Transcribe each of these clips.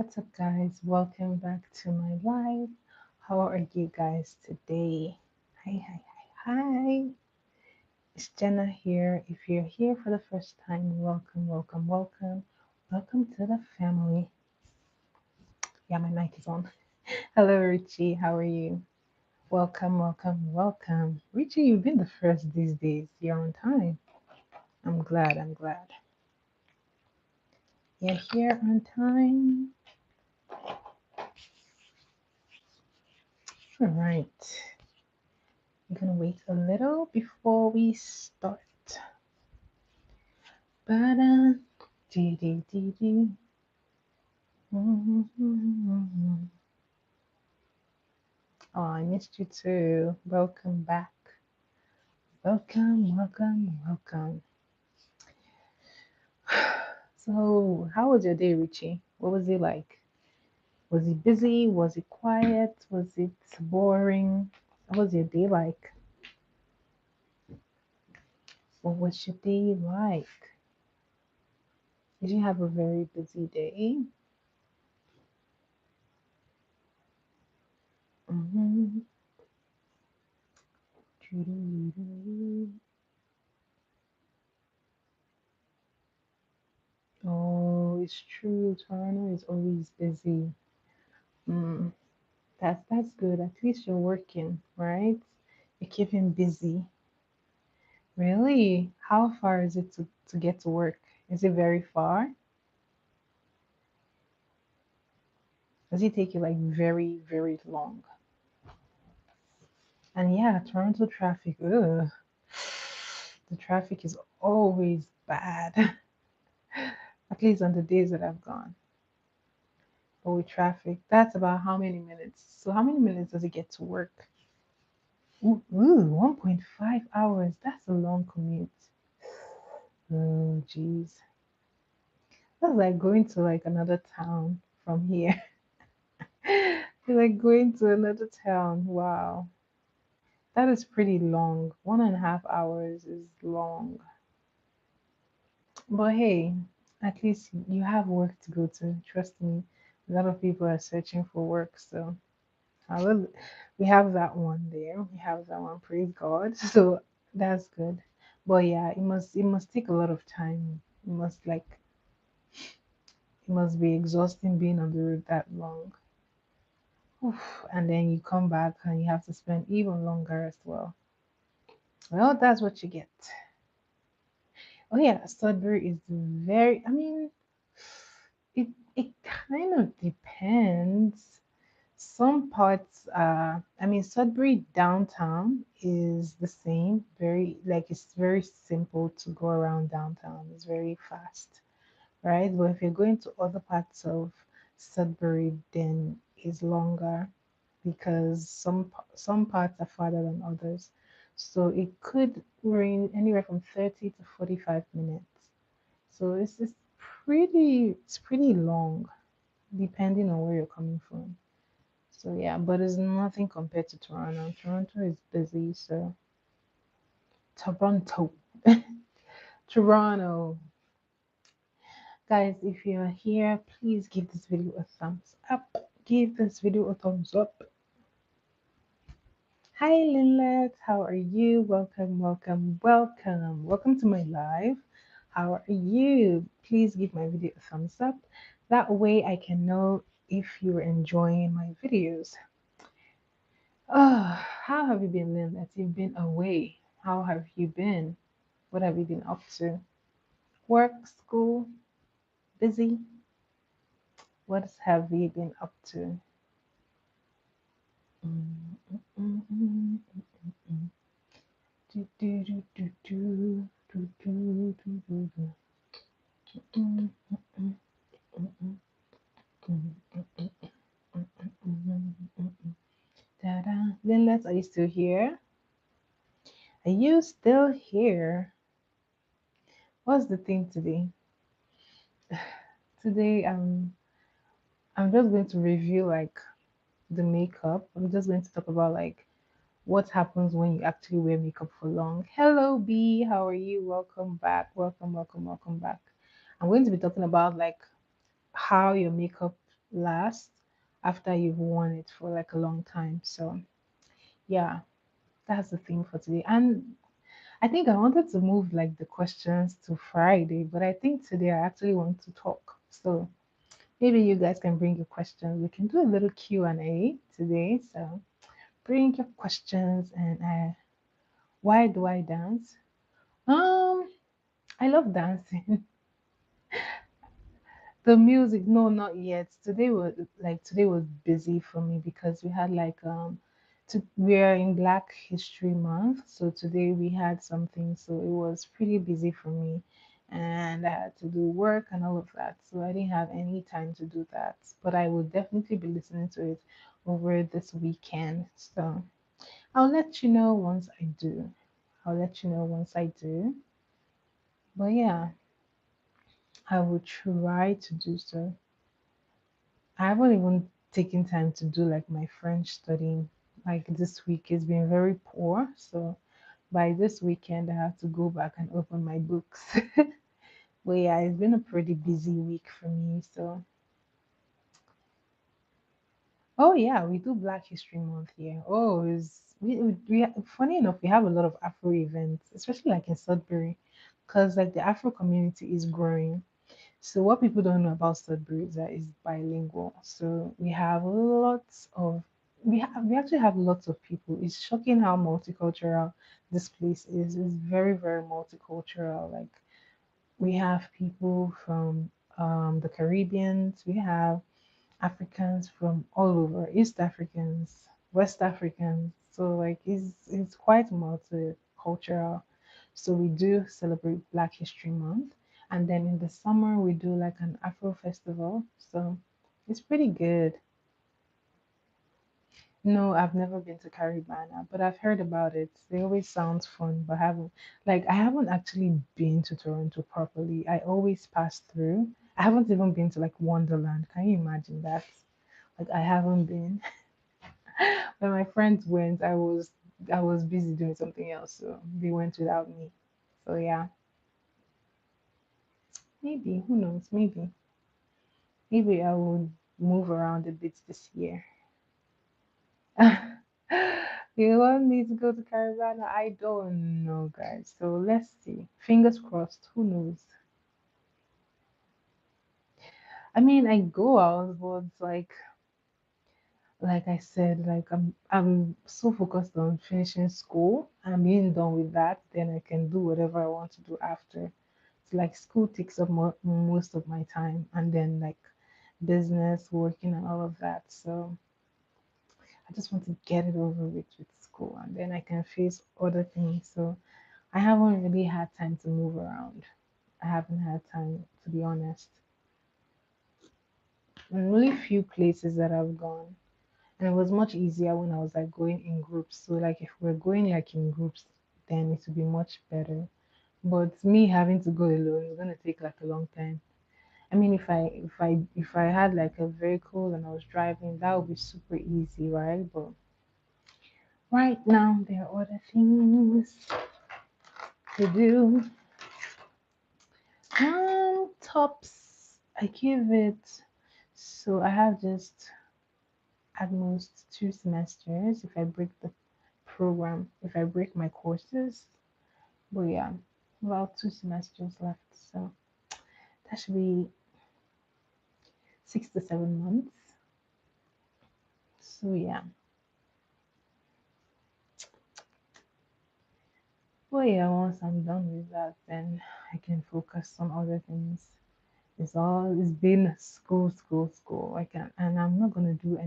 What's up, guys? Welcome back to my live. How are you guys today? Hi, hi, hi, hi. It's Jenna here. If you're here for the first time, welcome, welcome, welcome. Welcome to the family. Yeah, my mic is on. Hello, Richie. How are you? Welcome, welcome, welcome. Richie, you've been the first these days. You're on time. I'm glad, I'm glad. You're here on time. All right. I'm gonna wait a little before we start. Ba-da, dee, dee, dee, dee. Mhm. Oh, I missed you too. Welcome back. Welcome, welcome, welcome. So, how was your day, Richie? What was it like? Was it busy? Was it quiet? Was it boring? What was your day like? What was your day like? Did you have a very busy day? Mm-hmm. Oh, it's true. Toronto is always busy. Mm, that's good. At least you're working, right? You're keeping busy. Really? How far is it to get to work? Is it very far? Does it take you like very, very long? And yeah, Toronto traffic, ugh, the traffic is always bad. At least on the days that I've gone. But with traffic, that's about how many minutes? So how many minutes does it get to work? Ooh, 1.5 hours. That's a long commute. Oh, jeez. That's like going to like another town from here. It's like going to another town. Wow. That is pretty long. 1.5 hours is long. But hey, at least you have work to go to. Trust me. A lot of people are searching for work, so I will, we have that one there. We have that one. Praise God. So that's good. But yeah, it must take a lot of time. It must be exhausting being on the road that long. Oof. And then you come back and you have to spend even longer as well. Well, that's what you get. Oh yeah, Sudbury is very. I mean, it kind of depends. Some parts, I mean, Sudbury downtown is the same. Very like it's very simple to go around downtown. It's very fast, right? But if you're going to other parts of Sudbury, then it's longer because some parts are farther than others. So it could range anywhere from 30 to 45 minutes. So it's pretty long depending on where you're coming from. So yeah, but it's nothing compared to Toronto. Toronto is busy, so Toronto. Toronto. Guys, if you're here, please give this video a thumbs up. Give this video a thumbs up. Hi, Linlet. How are you? Welcome, welcome, welcome. Welcome to my live. How are you? Please give my video a thumbs up. That way I can know if you're enjoying my videos. Oh, how have you been, Linlet? You've been away. How have you been? What have you been up to? Work, school, busy? What have you been up to? Mm, mm, mm, mm, mm. Do, do, do, do, do, do, do, do, do, do. Mm, mm, mm, mm, mm, mm, mm, mm, mm, mm. Ta-da. Linlet, are you still here? Are you still here? What's the thing today? Today, I'm just going to review like the makeup. I'm just going to talk about like what happens when you actually wear makeup for long. Hello, B. How are you? Welcome back. Welcome, welcome, welcome back. I'm going to be talking about like how your makeup last after you've worn it for like a long time. So yeah, that's the thing for today. And I think I wanted to move like the questions to Friday, but I think today I actually want to talk. So maybe you guys can bring your questions. We can do a little Q&A today. So bring your questions. And why do I dance? Um, I love dancing. The music, no, not yet. Today was busy for me because we had we're in Black History Month, so today we had something, so it was pretty busy for me, and I had to do work and all of that, so I didn't have any time to do that. But I will definitely be listening to it over this weekend, so I'll let you know once I do. I'll let you know once I do. But yeah, I will try to do so. I haven't even taken time to do like my French studying. Like this week has been very poor. So by this weekend, I have to go back and open my books. But yeah, it's been a pretty busy week for me. So, oh yeah, we do Black History Month here. Oh, funny enough, we have a lot of Afro events, especially like in Sudbury, because like the Afro community is growing. So what people don't know about Sudbury is that it's bilingual. So we have lots of we actually have lots of people. It's shocking how multicultural this place is. It's very, very multicultural. Like we have people from the Caribbeans, we have Africans from all over, East Africans, West Africans. So like it's quite multicultural. So we do celebrate Black History Month, and then in the summer we do like an Afro festival. So it's pretty good. No, I've never been to Caribana, but I've heard about it. They always sounds fun, but I haven't actually been to Toronto properly. I always pass through. I haven't even been to like Wonderland. Can you imagine that? Like I haven't been. When my friends went, I was busy doing something else, so they went without me. So yeah, maybe who knows? Maybe I will move around a bit this year. You want me to go to Caravana? I don't know, guys. So let's see. Fingers crossed. Who knows? I mean, I go out, but like I said, like I'm so focused on finishing school and being done with that, then I can do whatever I want to do after. It's like school takes up most of my time, and then like business, working, and all of that. So I just want to get it over with school, and then I can face other things. So I haven't really had time to move around. I haven't had time, to be honest. And only few places that I've gone. And it was much easier when I was like going in groups. So like if we're going like in groups, then it would be much better. But me having to go alone is gonna take like a long time. I mean, if I had like a vehicle and I was driving, that would be super easy, right? But right now there are other things to do. Tops, I give it. So I have just at most 2 semesters if I break the program, if I break my courses. But yeah, about 2 semesters left. So that should be 6 to 7 months. So yeah. But yeah, once I'm done with that, then I can focus on other things. It's been school, school, school. I can and I'm not gonna do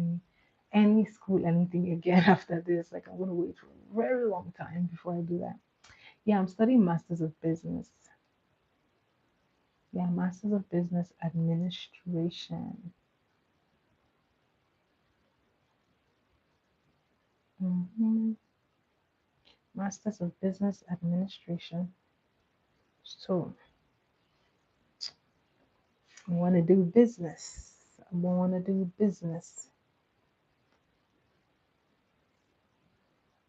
any school anything again after this. Like I'm gonna wait for a very long time before I do that. Yeah, I'm studying Masters of Business. Yeah, Masters of Business Administration. hmm Masters of Business Administration. So I want to do business. I want to do business.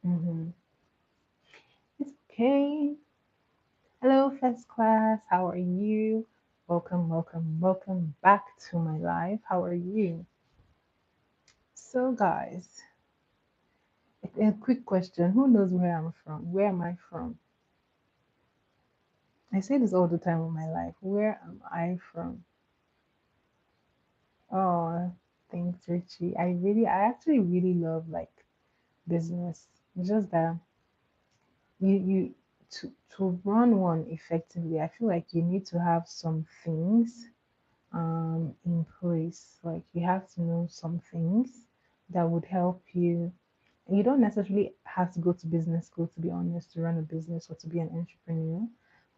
hmm It's okay. Hello, first class. How are you? Welcome, welcome, welcome back to my life. How are you? So, guys, a quick question. Who knows where I'm from? Where am I from? I say this all the time in my life. Where am I from? Oh, thanks, Richie. I actually really love like business. It's just that you to run one effectively, I feel like you need to have some things in place. Like you have to know some things that would help you. You don't necessarily have to go to business school, to be honest, to run a business or to be an entrepreneur,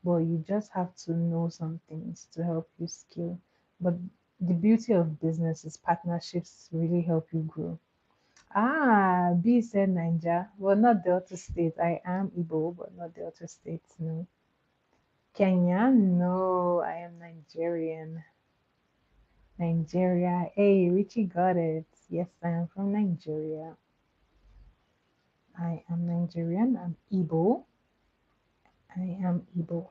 but you just have to know some things to help you scale. But the beauty of business is partnerships really help you grow. Ah, B said Niger. Well, not Delta State. I am Igbo, but not Delta State. No. Kenya? No, I am Nigerian. Nigeria. Hey, Richie got it. Yes, I am from Nigeria. I am Nigerian. I'm Igbo. I am Igbo.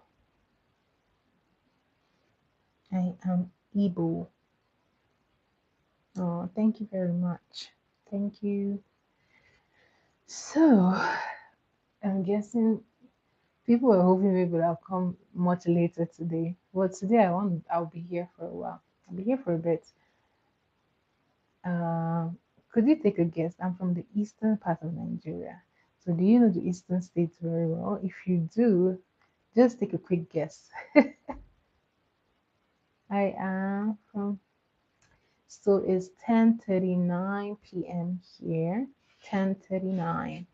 I am Igbo. Oh, thank you very much. Thank you. So, I'm guessing people were hoping maybe I'll come much later today. But today I'll be here for a while. I'll be here for a bit. Could you take a guess? I'm from the eastern part of Nigeria. So do you know the eastern states very well? If you do, just take a quick guess. I am from, so it's 10:39 p.m. here. 10:39.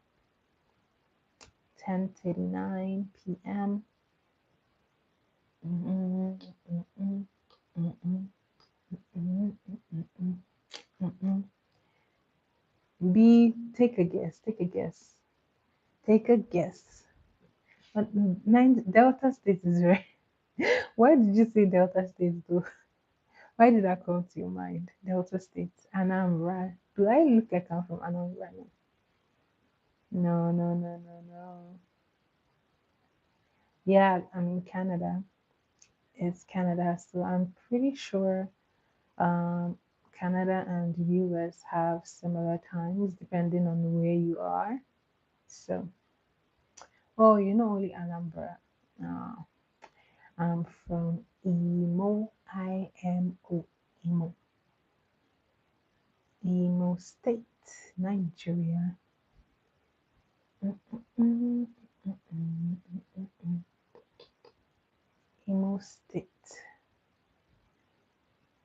10:39 p.m. Mm-mm, mm-mm, mm-mm, mm-mm, mm-mm, mm-mm. B, take a guess. Take a guess. Take a guess. But Delta State is right. Why did you say Delta State though? Why did that come to your mind? Delta State, Anambra. Do I look like I'm from Anambra? No, no, no, no, no. Yeah, I'm in Canada. It's Canada, so I'm pretty sure um, Canada and the US have similar times depending on where you are. So, oh, you know only Anambra. No, I'm from Imo. IMO. Imo. Imo State, Nigeria. Mm, mm, mm, mm, mm, mm. Imo State.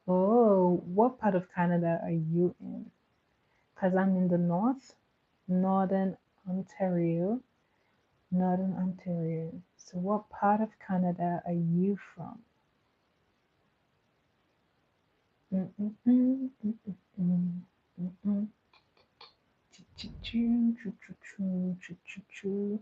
Oh, what part of Canada are you in? Because I'm in the north, northern Ontario. Northern Ontario. So, what part of Canada are you from? Mm, mm, mm, mm, mm, mm, mm, mm. Choo, choo, choo, choo, choo, choo, choo.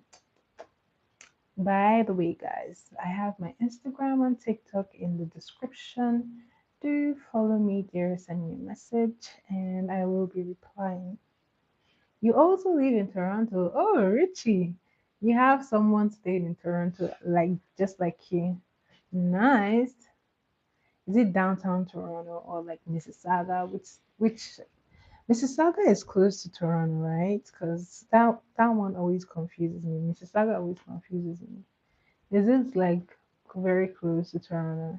By the way, guys, I have my Instagram and TikTok in the description. Do follow me there, send me a message, and I will be replying. You also live in Toronto. Oh, Richie, you have someone staying in Toronto, like just like you. Nice. Is it downtown Toronto or like Mississauga? Which Mississauga is close to Toronto, right? Because that one always confuses me. Mississauga always confuses me. Is it like very close to Toronto,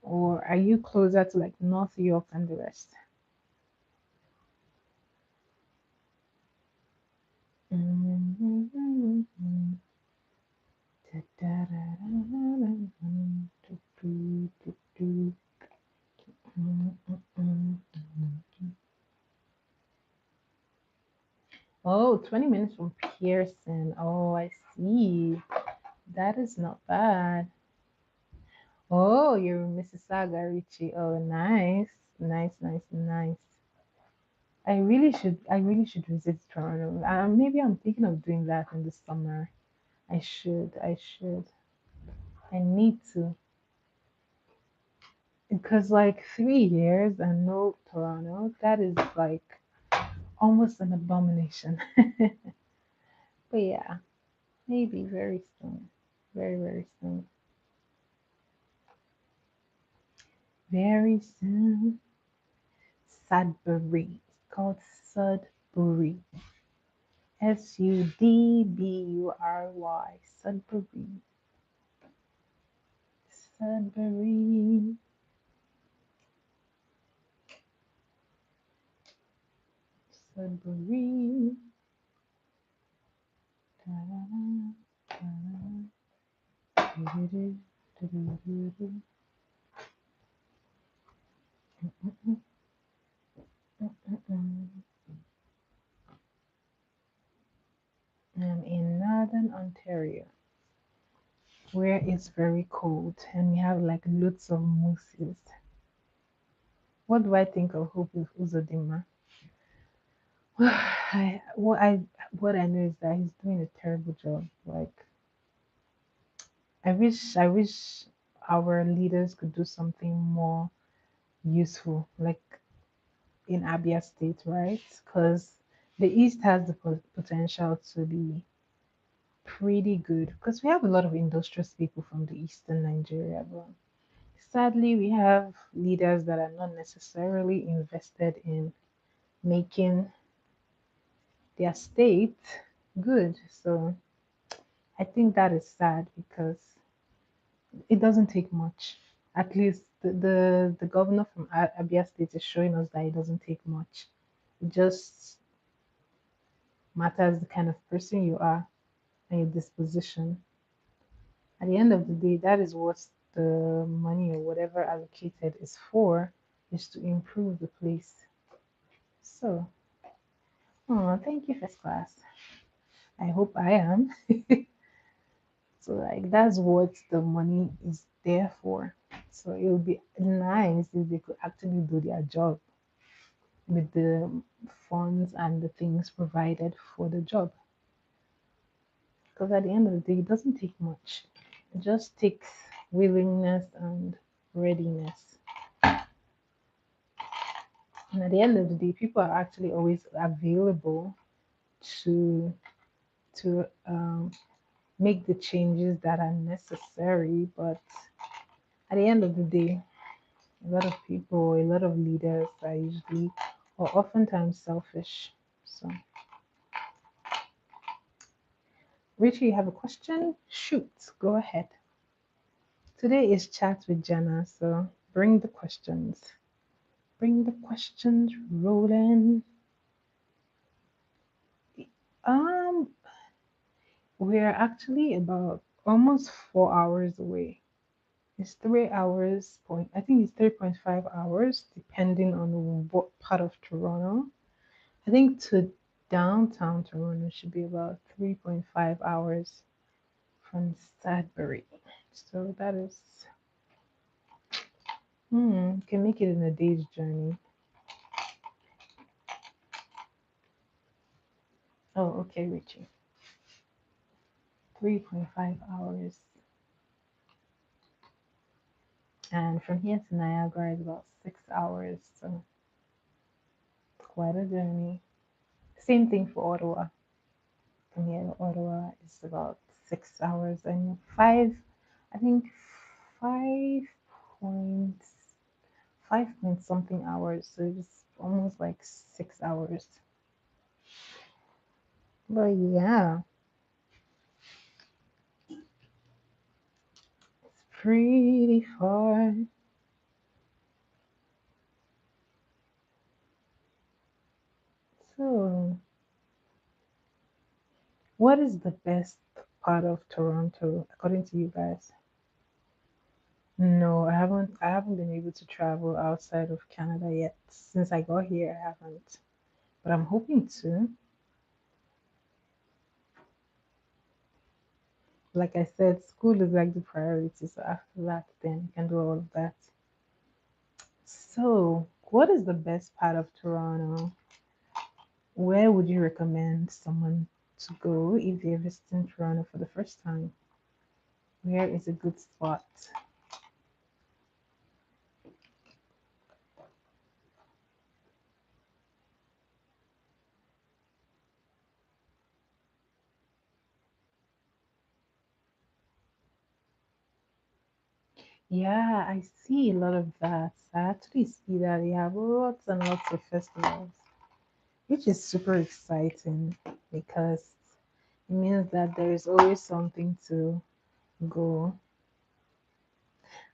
or are you closer to like North York and the rest? Oh, 20 minutes from Pearson. Oh, I see. That is not bad. Oh, you're in Mississauga, Richie. Oh, nice. Nice, nice, nice. I really should visit Toronto. Maybe I'm thinking of doing that in the summer. I should. I need to. Because like 3 years and no Toronto, that is like almost an abomination. But yeah, maybe very soon. Very, very soon. Very soon. Sudbury. It's called Sudbury. Sudbury. Sudbury. Sudbury. Sudbury. Da-da-da, da-da-da, do-do-do, do-do-do-do. Mm-mm. I'm in Northern Ontario, where it's very cold and we have like lots of mooses. What do I think of Hope Uzodinma? I what I know is that he's doing a terrible job. Like I wish our leaders could do something more useful, like in Abia State, right? Because the East has the potential to be pretty good because we have a lot of industrious people from the Eastern Nigeria, but sadly, we have leaders that are not necessarily invested in making their state good. So I think that is sad because it doesn't take much. At least the governor from Abia State is showing us that it doesn't take much. It just matters the kind of person you are and your disposition. At the end of the day, that is what the money or whatever allocated is for, is to improve the place. So, oh, thank you, first class. I hope I am. So, like, that's what the money is there for. So, it would be nice if they could actually do their job with the funds and the things provided for the job. Because at the end of the day, it doesn't take much, it just takes willingness and readiness. And at the end of the day, people are actually always available to make the changes that are necessary. But at the end of the day, a lot of people, a lot of leaders are usually or oftentimes selfish. So, Richie, you have a question? Shoot, go ahead. Today is chat with Jenna, so bring the questions. Bring the questions rolling. Um, we're actually about almost 4 hours away. It's 3 hours point. I think it's 3.5 hours, depending on what part of Toronto. I think to downtown Toronto should be about 3.5 hours from Sudbury. So that is, can make it in a day's journey. Oh, okay, Richie. 3.5 hours. And from here to Niagara is about 6 hours. So quite a journey. Same thing for Ottawa. From here to Ottawa is about 6 hours and I think 5 point something hours. So it's almost like 6 hours. But yeah, it's pretty far. So, what is the best part of Toronto according to you guys? No, I haven't been able to travel outside of Canada yet. Since I got here, I haven't. But I'm hoping to. Like I said, school is like the priority. So after that, then you can do all of that. So, what is the best part of Toronto? Where would you recommend someone to go if they're visiting Toronto for the first time? Where is a good spot? Yeah, I see a lot of that. I actually see that they have lots and lots of festivals, which is super exciting because it means that there is always something to go.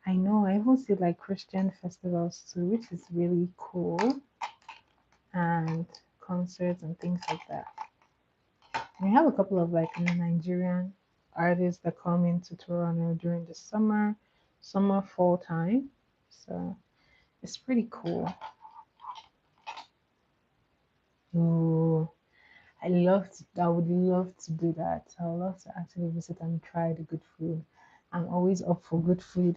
I know, I even see like Christian festivals too, which is really cool, and concerts and things like that. We have a couple of like Nigerian artists that come into Toronto during the summer fall time. So it's pretty cool. Ooh, I would love to do that. I would love to actually visit and try the good food. I'm always up for good food.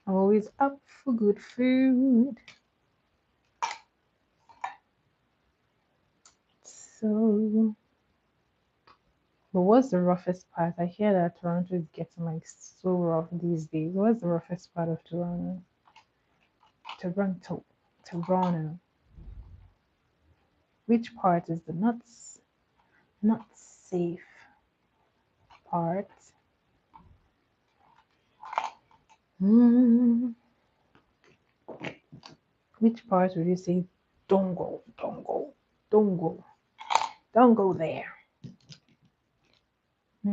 I'm always up for good food. So, but what's the roughest part? I hear that Toronto is getting like so rough these days. What's the roughest part of Toronto? Toronto. Toronto. Which part is the not safe part? Hmm. Which part would you say don't go, don't go there? We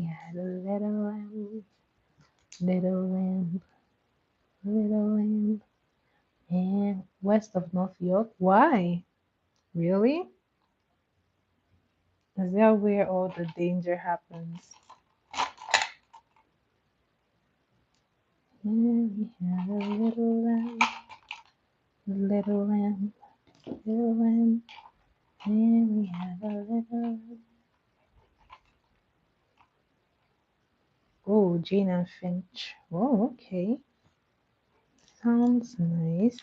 had a little lamb, little lamb, and west of North York. Why? Really? Is that where all the danger happens? And we had a little lamb, little lamb, and we had a little. Oh, Jane and Finch. Oh, okay. Sounds nice.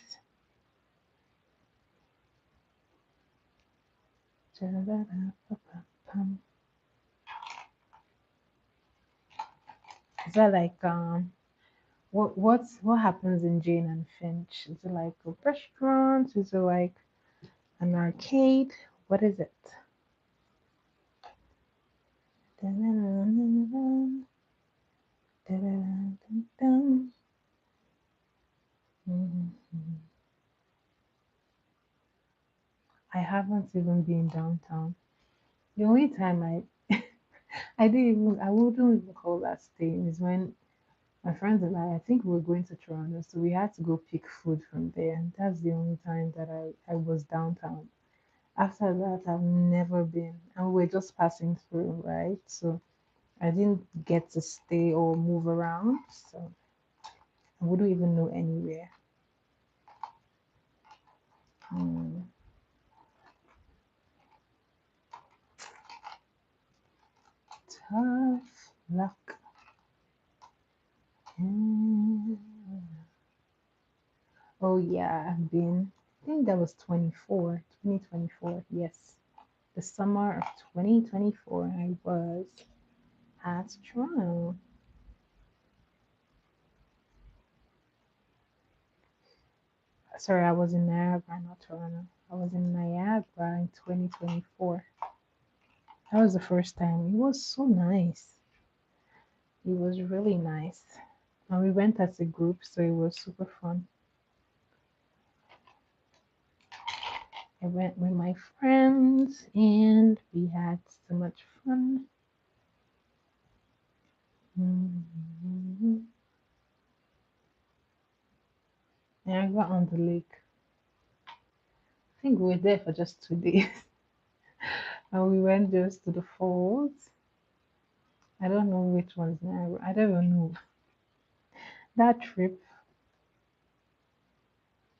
Is that like what happens in Jane and Finch? Is it like a restaurant? Is it like an arcade? What is it? I haven't even been downtown. The only time I wouldn't even call that staying is when my friends and I think we were going to Toronto, so we had to go pick food from there. And that's the only time that I was downtown. After that, I've never been. And we're just passing through, right? So I didn't get to stay or move around. So I wouldn't even know anywhere. Hmm. Tough luck. Hmm. Oh, yeah, I've been. I think that was 2024. Yes. The summer of 2024, I was at Toronto. Sorry, I was in Niagara, not Toronto. I was in Niagara in 2024. That was the first time. It was so nice. It was really nice. And we went as a group, so it was super fun. I went with my friends and we had so much fun. Mhm. Niagara on the lake. I think we were there for just 2 days. And we went just to the falls. I don't know which one's Niagara. I don't even know. That trip,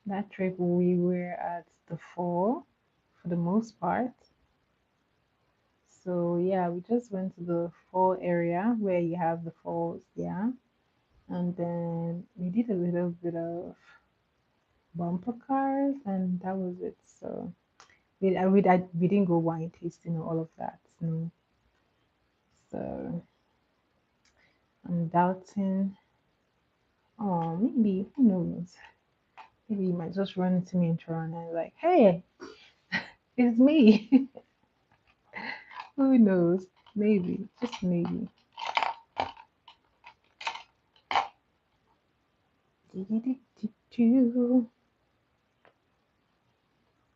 that trip we were at the fall for the most part. So yeah, we just went to the fall area where you have the falls, yeah. And then we did a little bit of bumper cars and that was it. So we didn't go wine tasting or all of that. No. So I'm doubting. Oh, maybe, who knows? Maybe you might just run into me in Toronto and like, hey, it's me. Who knows? Maybe, just maybe.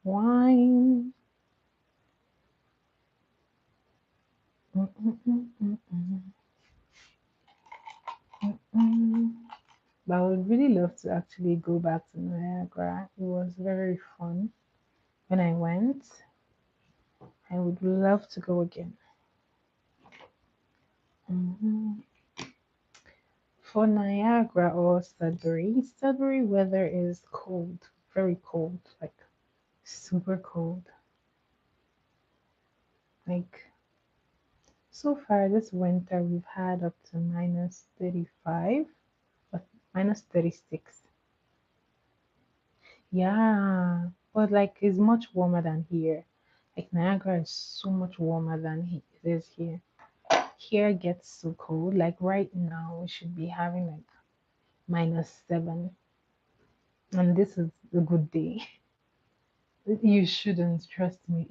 Wine. Mm, mm, mm, mm, mm, mm, mm. But I would really love to actually go back to Niagara. It was very fun when I went. I would love to go again. Mhm. For Niagara or Sudbury, Sudbury weather is cold, very cold, like super cold. Like so far this winter, we've had up to minus 35, but minus 36. Yeah, but like it's much warmer than here. Like Niagara is so much warmer than it is here. Here gets so cold. Like right now, we should be having like -7, and this is a good day. You shouldn't trust me.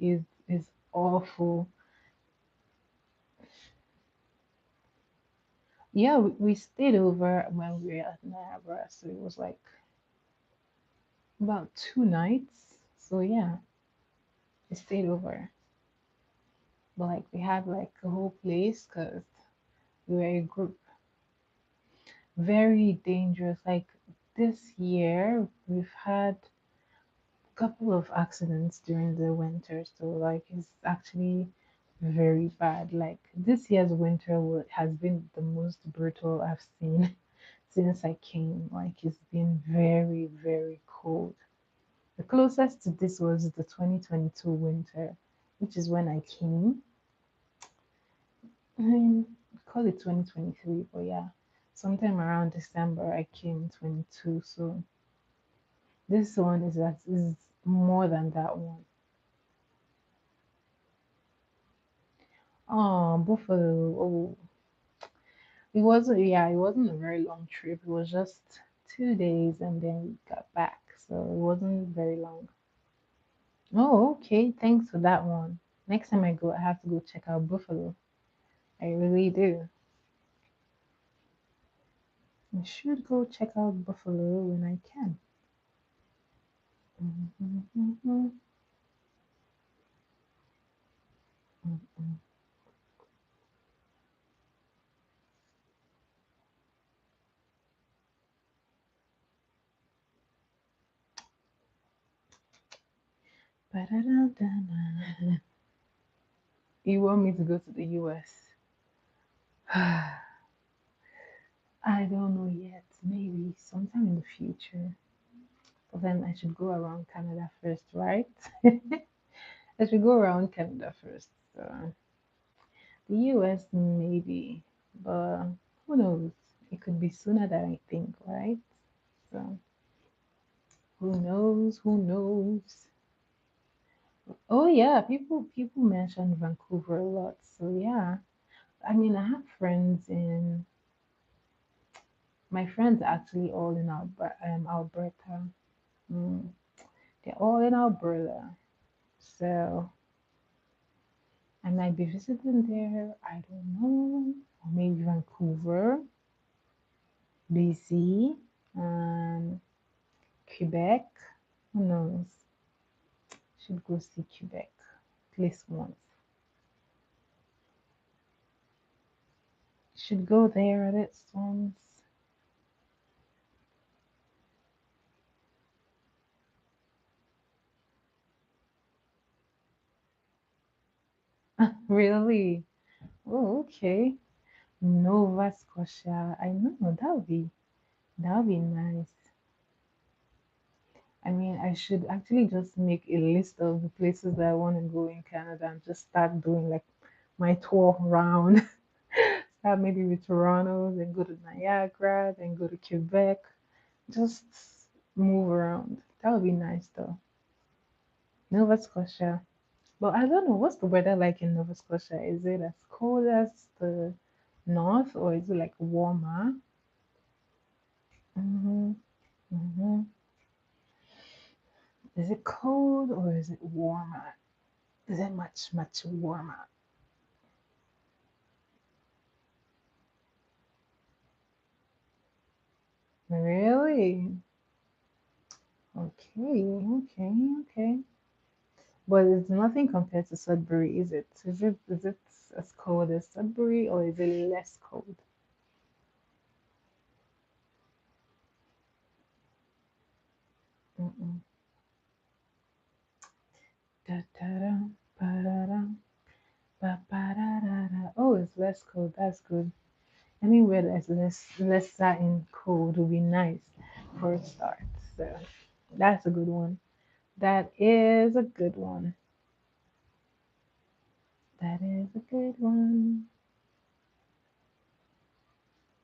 It's awful. Yeah, we stayed over when we were at Niagara, so it was like about 2 nights. So yeah, we stayed over, but like we had like a whole place because we were a group. Very dangerous. Like this year, we've had a couple of accidents during the winter, so like it's actually very bad. Like this year's winter has been the most brutal I've seen since I came. Like it's been very, very cold. The closest to this was the 2022 winter, which is when I came. I mean, call it 2023, but yeah, sometime around December I came 22. So this one is more than that one. Oh, Buffalo. Oh, it wasn't a very long trip. It was just 2 days and then we got back. So it wasn't very long. Oh, okay. Thanks for that one. Next time I go, I have to go check out Buffalo. I really do. I should go check out Buffalo when I can. You want me to go to the US? I don't know yet. Maybe sometime in the future. But then I should go around Canada first, right? I should go around Canada first. So the US maybe, but who knows? It could be sooner than I think, right? So who knows? Who knows? Oh yeah, people mention Vancouver a lot. So yeah, I mean, I have friends in my friends are actually all in Alberta. Mm, they're all in Alberta. So I might be visiting there. I don't know. Or maybe Vancouver, BC, and Quebec. Who knows? Should go see Quebec at least once. Should go there at least once. Really? Oh, okay. Nova Scotia. I know that would be nice. I mean, I should actually just make a list of the places that I want to go in Canada and just start doing like my tour around. Start maybe with Toronto, then go to Niagara, then go to Quebec. Just move around. That would be nice though. Nova Scotia. But I don't know, what's the weather like in Nova Scotia? Is it as cold as the north or is it like warmer? hmm hmm Is it cold or is it warmer? Is it much, much warmer? Really? Okay, okay, okay. But it's nothing compared to Sudbury, is it? Is it as cold as Sudbury or is it less cold? Mm-mm. Da-da-da, ba-da-da, ba-ba-da-da-da. Oh, it's less cold. That's good. Anywhere that's lesser in cold will be nice for a start. So that's a good one. That is a good one. That is a good one.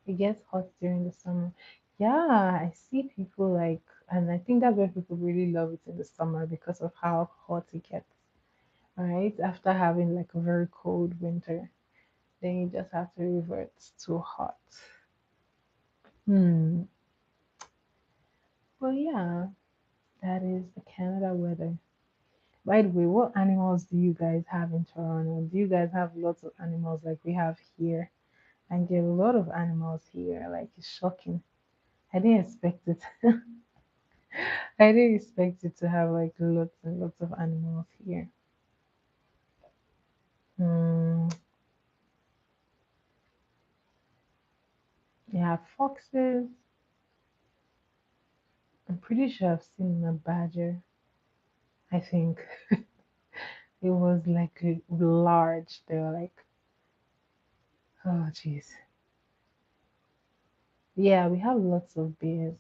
It gets hot during the summer. Yeah, I see people like, and I think that's why people really love it in the summer because of how hot it gets, right? After having like a very cold winter, then you just have to revert to hot. Hmm. Well, yeah, that is the Canada weather. By the way, what animals do you guys have in Toronto? Do you guys have lots of animals like we have here? I get a lot of animals here. Like it's shocking. I didn't expect it. I didn't expect it to have like lots and lots of animals here. Hmm. You have foxes. I'm pretty sure I've seen a badger. I think it was like large. They were like, oh jeez. Yeah, we have lots of bears.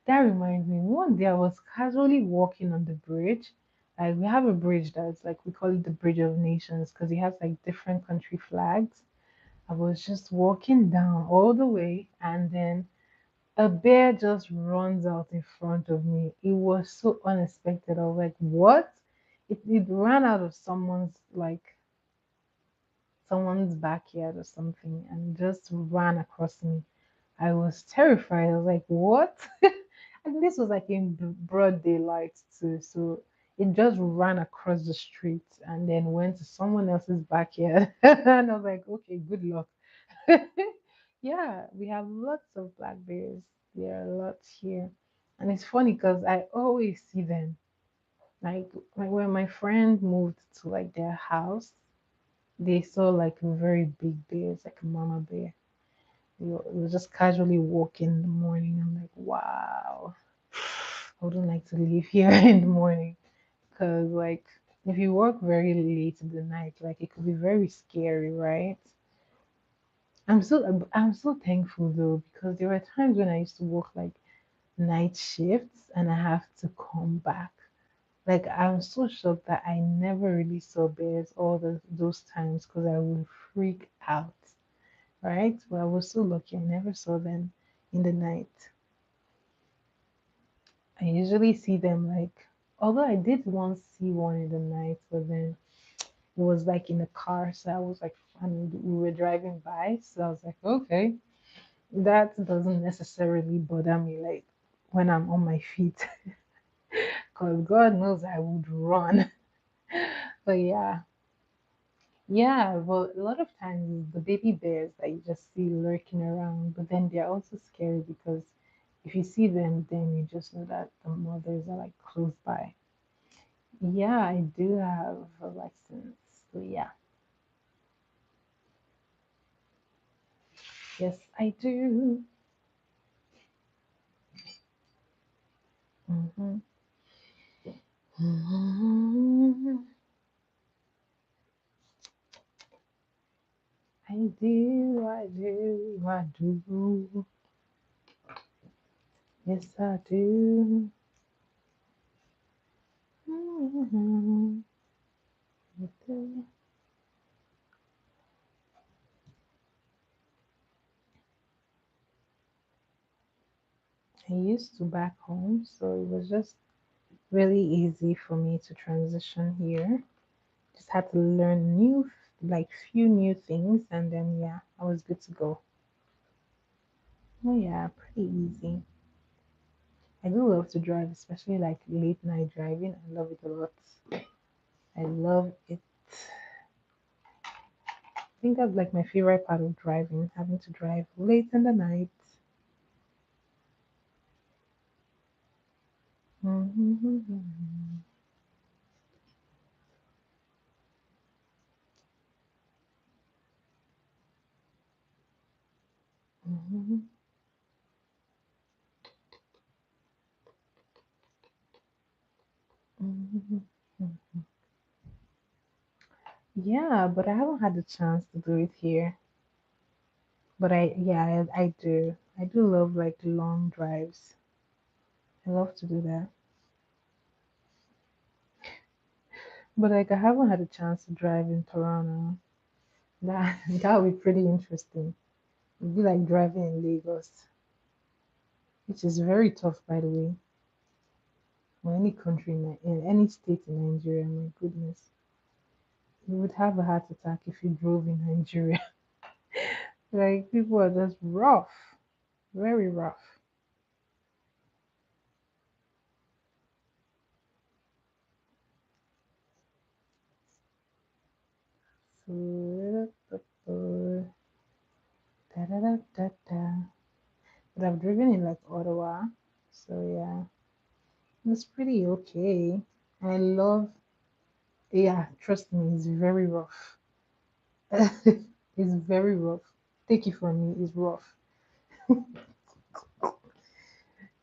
That reminds me, one day I was casually walking on the bridge. Like we have a bridge that's like we call it the Bridge of Nations because it has like different country flags. I was just walking down all the way and then a bear just runs out in front of me. It was so unexpected. I was like, what? It ran out of someone's backyard or something and just ran across me. I was terrified. I was like, what? And this was like in broad daylight too. So it just ran across the street and then went to someone else's backyard. And I was like, okay, good luck. Yeah, we have lots of black bears. There are lots here. And it's funny because I always see them. Like when my friend moved to like their house, they saw like very big bears, like a mama bear. They were just casually walking in the morning. I'm like, wow, I wouldn't like to live here in the morning because, like, if you work very late in the night, like, it could be very scary, right? I'm so thankful though because there were times when I used to work like night shifts and I have to come back. Like, I'm so shocked that I never really saw bears all those times because I would freak out, right? But I was so lucky I never saw them in the night. I usually see them like, although I did once see one in the night, but then it was like in the car. So I was like, and we were driving by. So I was like, okay, that doesn't necessarily bother me like when I'm on my feet, because God knows I would run. But yeah, yeah, well, a lot of times it's the baby bears that you just see lurking around, but then they're also scary because if you see them, then you just know that the mothers are like close by. Yeah, I do have a license. So yeah, yes, I do. Hmm. Hmm. I do, I do, I do. Yes, I do. Mhm. I do. I used to back home, so it was just really easy for me to transition here. Just had to learn few new things, and then yeah, I was good to go. Oh yeah, pretty easy. I do love to drive, especially like late night driving. I love it a lot. I love it. I think that's like my favorite part of driving, having to drive late in the night. Yeah, but I haven't had the chance to do it here. But yeah, I do. I do love like long drives. I love to do that. But like I haven't had a chance to drive in Toronto. That that would be pretty interesting. It'd be like driving in Lagos, which is very tough, by the way. Or any country in any state in Nigeria. My goodness, you would have a heart attack if you drove in Nigeria. Like people are just rough, very rough. So, da, da, da, da, da. But I've driven in like Ottawa, so yeah, it's pretty okay. I love, yeah, trust me, it's very rough. It's very rough. Take it from me, it's rough.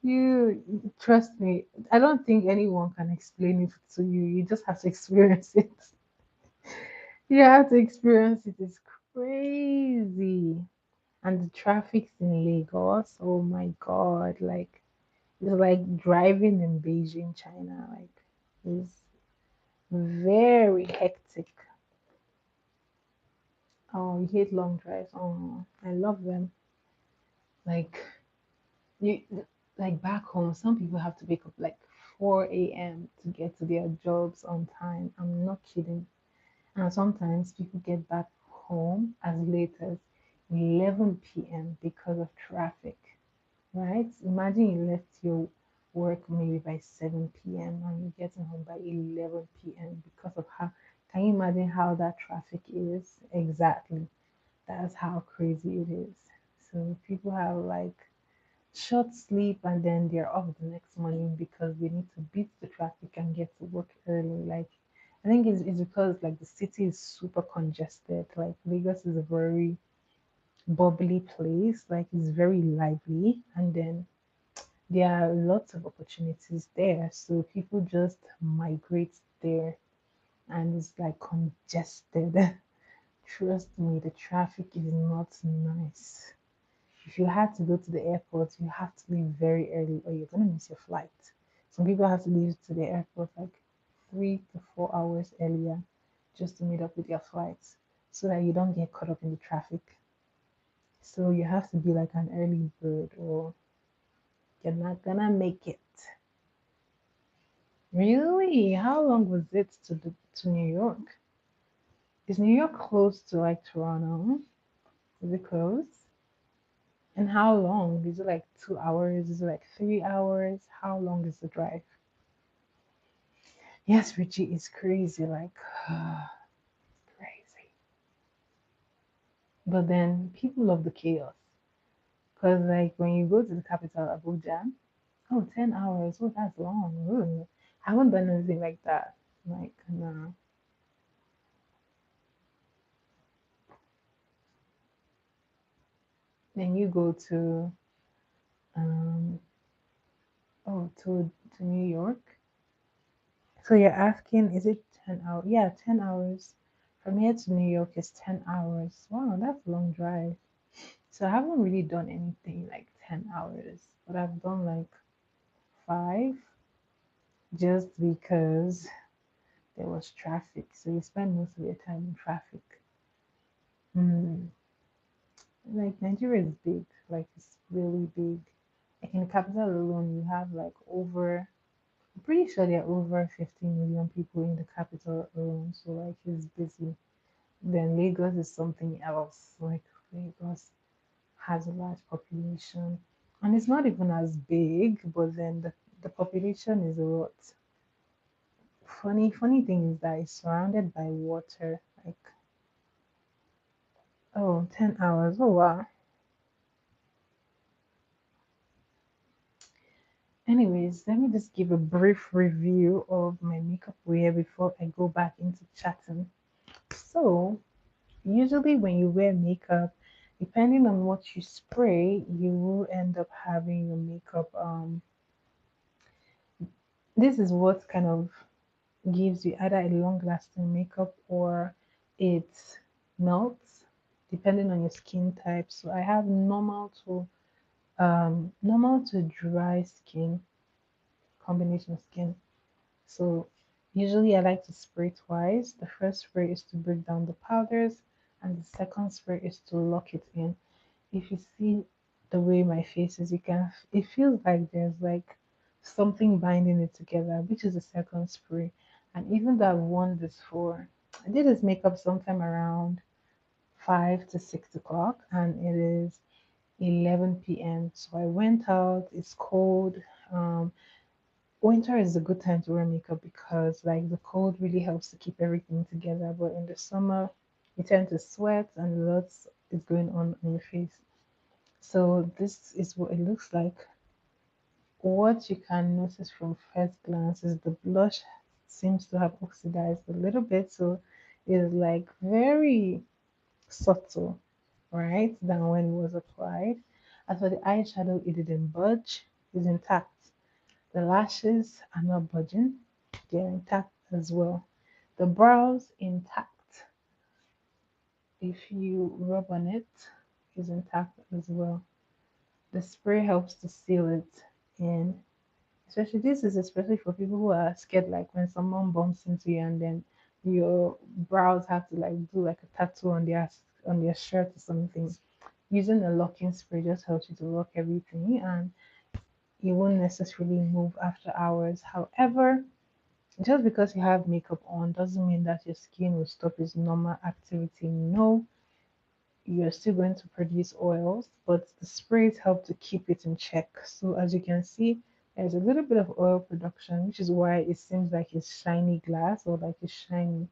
You trust me. I don't think anyone can explain it to you. You just have to experience it. You have to experience it. It's crazy. And the traffic in Lagos, oh my God, like it's like driving in Beijing, China. Like it's very hectic. Oh, you hate long drives. Oh, I love them. Like you, like back home, some people have to wake up like 4 a.m. to get to their jobs on time. I'm not kidding. And sometimes people get back home as late as 11 p.m. because of traffic. Right? Imagine you left your work maybe by 7 p.m. and you're getting home by 11 p.m. because of how, can you imagine how that traffic is? Exactly. That's how crazy it is. So people have like short sleep and then they're off the next morning because they need to beat the traffic and get to work early. Like, I think it's because like the city is super congested. Like Lagos is a very bubbly place, like it's very lively, and then there are lots of opportunities there. So people just migrate there and it's like congested. Trust me, the traffic is not nice. If you had to go to the airport, you have to leave very early or you're gonna miss your flight. Some people have to leave to the airport like 3 to 4 hours earlier just to meet up with your flights so that you don't get caught up in the traffic. So you have to be like an early bird or you're not gonna make it. Really? How long was it to New York? Is New York close to like Toronto? Is it close? And how long? Is it like 2 hours? Is it like 3 hours? How long is the drive? Yes, Richie, it's crazy, like crazy. But then people love the chaos. Because like when you go to the capital, Abuja, oh, 10 hours, oh, that's long. Ooh. I haven't done anything like that. Like, no. Then you go to um to New York. So you're asking, is it 10 hours? Yeah, 10 hours. From here to New York is 10 hours. Wow, that's a long drive. So I haven't really done anything like 10 hours, but I've done like 5 just because there was traffic. So you spend most of your time in traffic. Hmm. Like Nigeria is big, like it's really big. Like in the capital alone, you have like over, I'm pretty sure there are over 15 million people in the capital alone. So like it's busy. Then Lagos is something else. Like Lagos has a large population. And it's not even as big, but then the population is a lot. Funny thing is that it's surrounded by water. Like, oh, 10 hours. Oh, wow. Anyways, let me just give a brief review of my makeup wear before I go back into chatting. So, usually when you wear makeup, depending on what you spray, you will end up having your makeup. This is what kind of gives you either a long lasting makeup or it melts depending on your skin type. So I have normal to dry skin, combination skin. So usually I like to spray twice. The first spray is to break down the powders and the second spray is to lock it in. If you see the way my face is, you can it feels like there's like something binding it together, which is the second spray. And even though I've worn this for, I did this makeup sometime around 5 to 6 o'clock, and it is 11 p.m. So I went out. It's cold. Um, Winter is a good time to wear makeup because like the cold really helps to keep everything together. But in the summer, you tend to sweat and lots is going on your face. So this is what it looks like. What you can notice from first glance is the blush seems to have oxidized a little bit, so it's like very subtle, right, than when it was applied. As for the eyeshadow, it didn't budge, it's intact. The lashes are not budging, they're intact as well. The brows intact. If you rub on it, is intact as well. The spray helps to seal it in. Especially this is especially for people who are scared, like when someone bumps into you and then your brows have to like do like a tattoo on their shirt or something. Using a locking spray just helps you to lock everything and you won't necessarily move after hours. However, just because you have makeup on doesn't mean that your skin will stop its normal activity. No, you're still going to produce oils, but the sprays help to keep it in check. So as you can see, there's a little bit of oil production, which is why it seems like it's shiny glass or like it's shiny.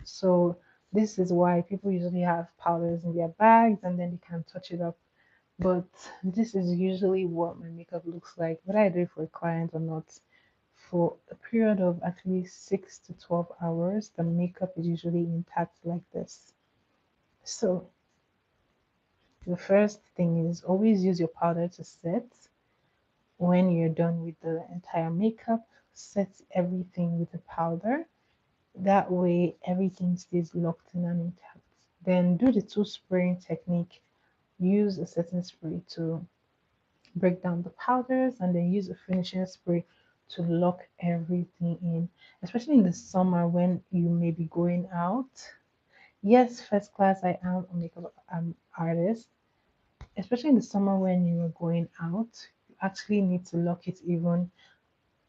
So this is why people usually have powders in their bags and then they can touch it up. But this is usually what my makeup looks like, whether I do it for a client or not. For a period of at least 6 to 12 hours, the makeup is usually intact like this. So the first thing is always use your powder to set. When you're done with the entire makeup, set everything with the powder. That way, everything stays locked in and intact. Then do the two spraying technique. Use a setting spray to break down the powders, and then use a finishing spray to lock everything in. Especially in the summer when you may be going out. Yes, first class, I am a makeup artist, especially in the summer when you are going out, you actually need to lock it even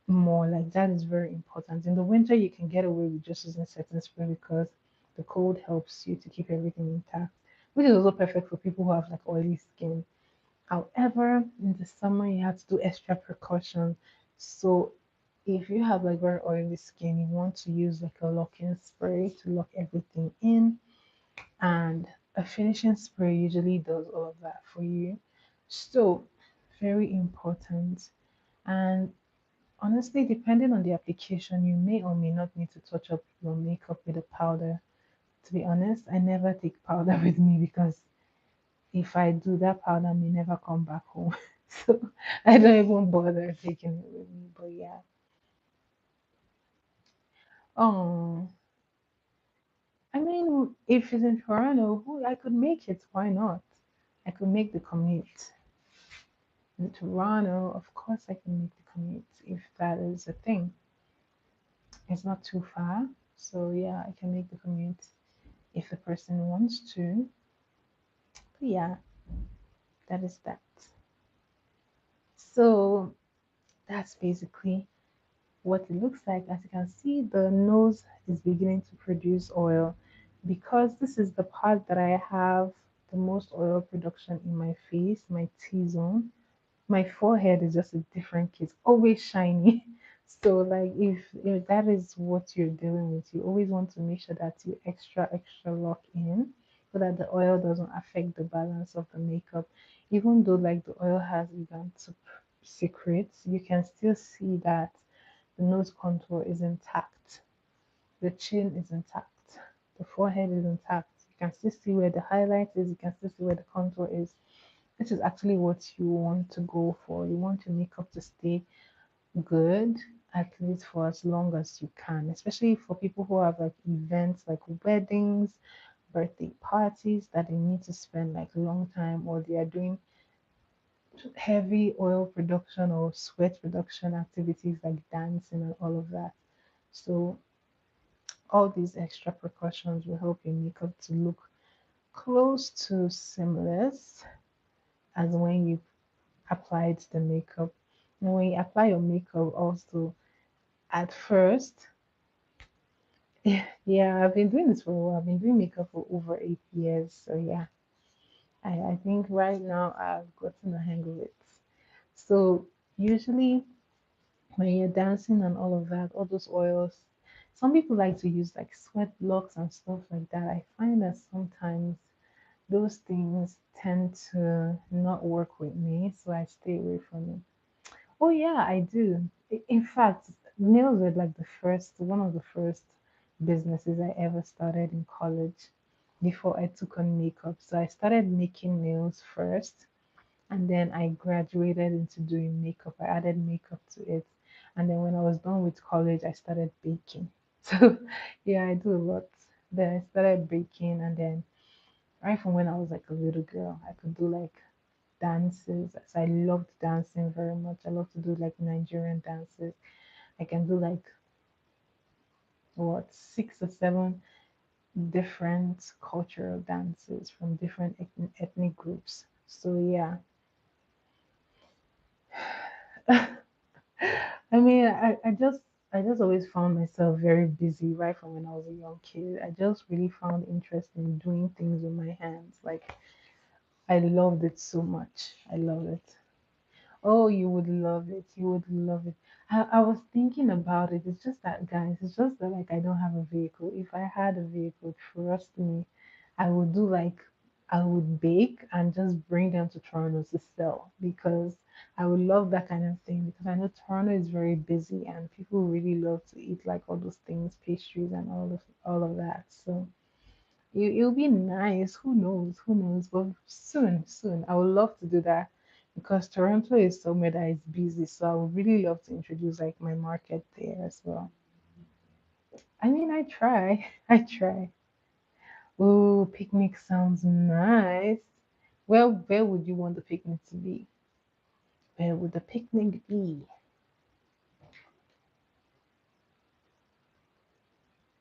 more. Like that is very important. In the winter, you can get away with just using setting spray because the cold helps you to keep everything intact, which is also perfect for people who have like oily skin. However, in the summer, you have to do extra precaution. So if you have like very oily skin, you want to use like a locking spray to lock everything in, and a finishing spray usually does all of that for you. So, very important. And honestly, depending on the application, you may or may not need to touch up your makeup with a powder. To be honest, I never take powder with me because if I do, that powder may never come back home. So I don't even bother taking it with me. But yeah. Oh, I mean, if it's in Toronto, I could make it. Why not? I could make the commute. In Toronto, of course, I can make the commute if that is a thing. It's not too far, so yeah, I can make the commute if the person wants to. But yeah, that is that. So that's basically what it looks like. As you can see, the nose is beginning to produce oil because this is the part that I have the most oil production in my face, my T zone. My forehead is just a different case, always shiny. So like if that is what you're dealing with, you always want to make sure that you extra lock in so that the oil doesn't affect the balance of the makeup. Even though like the oil has begun to secrets, you can still see that the nose contour is intact, the chin is intact, the forehead is intact. You can still see where the highlight is, you can still see where the contour is. This is actually what you want to go for. You want your makeup to stay good at least for as long as you can, especially for people who have like events like weddings, birthday parties that they need to spend like a long time, or they are doing heavy oil production or sweat production activities like dancing and all of that. So all these extra precautions will help your makeup to look close to seamless as when you applied the makeup. And when you apply your makeup also at first, yeah, I've been doing this for a while. I've been doing makeup for over 8 years. So yeah, I think right now I've gotten the hang of it. So usually when you're dancing and all of that, all those oils, some people like to use like sweat blocks and stuff like that. I find that sometimes those things tend to not work with me, so I stay away from it. Oh yeah, I do. In fact, nails were like the first, one of the first businesses I ever started in college before I took on makeup. So I started making nails first, and then I graduated into doing makeup. I added makeup to it. And then when I was done with college, I started baking. So yeah, I do a lot. Then I started baking, and then right from when I was like a little girl, I could do like dances. So I loved dancing very much. I love to do like Nigerian dances. I can do like what 6 or 7 different cultural dances from different ethnic groups. So yeah, I mean, I just always found myself very busy right from when I was a young kid. I just really found interest in doing things with my hands. Like I loved it so much. I love it. Oh, you would love it. You would love it. I was thinking about it. It's just that, guys, it's just that, like, I don't have a vehicle. If I had a vehicle, trust me, I would do like, I would bake and just bring them to Toronto to sell because I would love that kind of thing because I know Toronto is very busy and people really love to eat like all those things, pastries and all of that. So it'll be nice. Who knows? Who knows? But soon, soon, I would love to do that because Toronto is somewhere that is busy. So I would really love to introduce like my market there as well. I mean, I try. I try. Oh, picnic sounds nice. Well, where would you want the picnic to be? Where would the picnic be?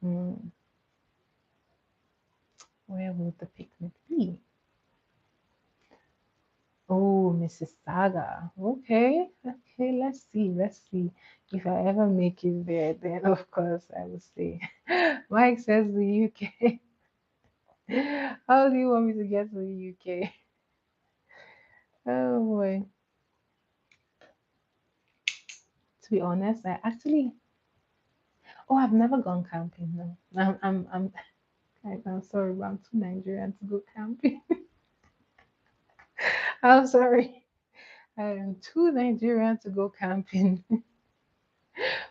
Hmm, where would the picnic be? Oh, Mississauga. Okay, okay, let's see, let's see. If I ever make it there, then of course I will stay. Mike says the UK. How do you want me to get to the UK? Oh boy. To be honest, I actually, oh, I've never gone camping. No, I'm sorry, but I'm too Nigerian to go camping. I'm sorry, I am too Nigerian to go camping.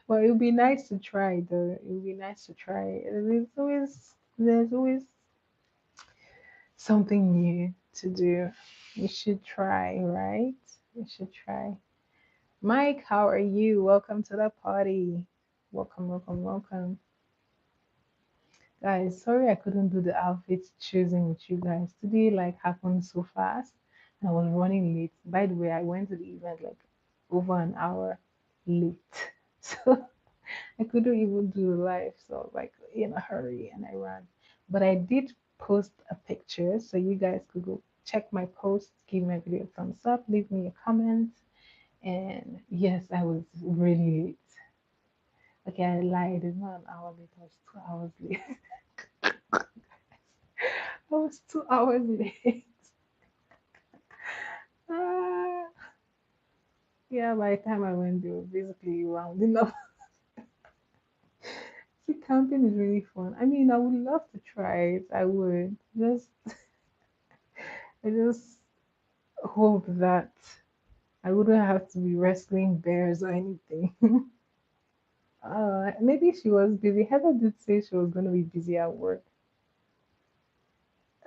But it would be nice to try, though. It would be nice to try. There's always something new to do. You should try, right? You should try. Mike, how are you? Welcome to the party. Welcome, welcome, welcome. Guys, sorry I couldn't do the outfit choosing with you guys. Today like happened so fast. I was running late. By the way, I went to the event like over an hour late. So I couldn't even do the live, so I was like in a hurry and I ran. But I did post a picture, so you guys could go check my post, give my video a thumbs up, leave me a comment. And yes, I was really late. Okay, I lied. It's not an hour late. I was 2 hours late. I was 2 hours late. Ah, yeah, by the time I went, they were basically rounding up. See, camping is really fun. I mean, I would love to try it. I would. I just hope that I wouldn't have to be wrestling bears or anything. Maybe she was busy. Heather did say she was going to be busy at work.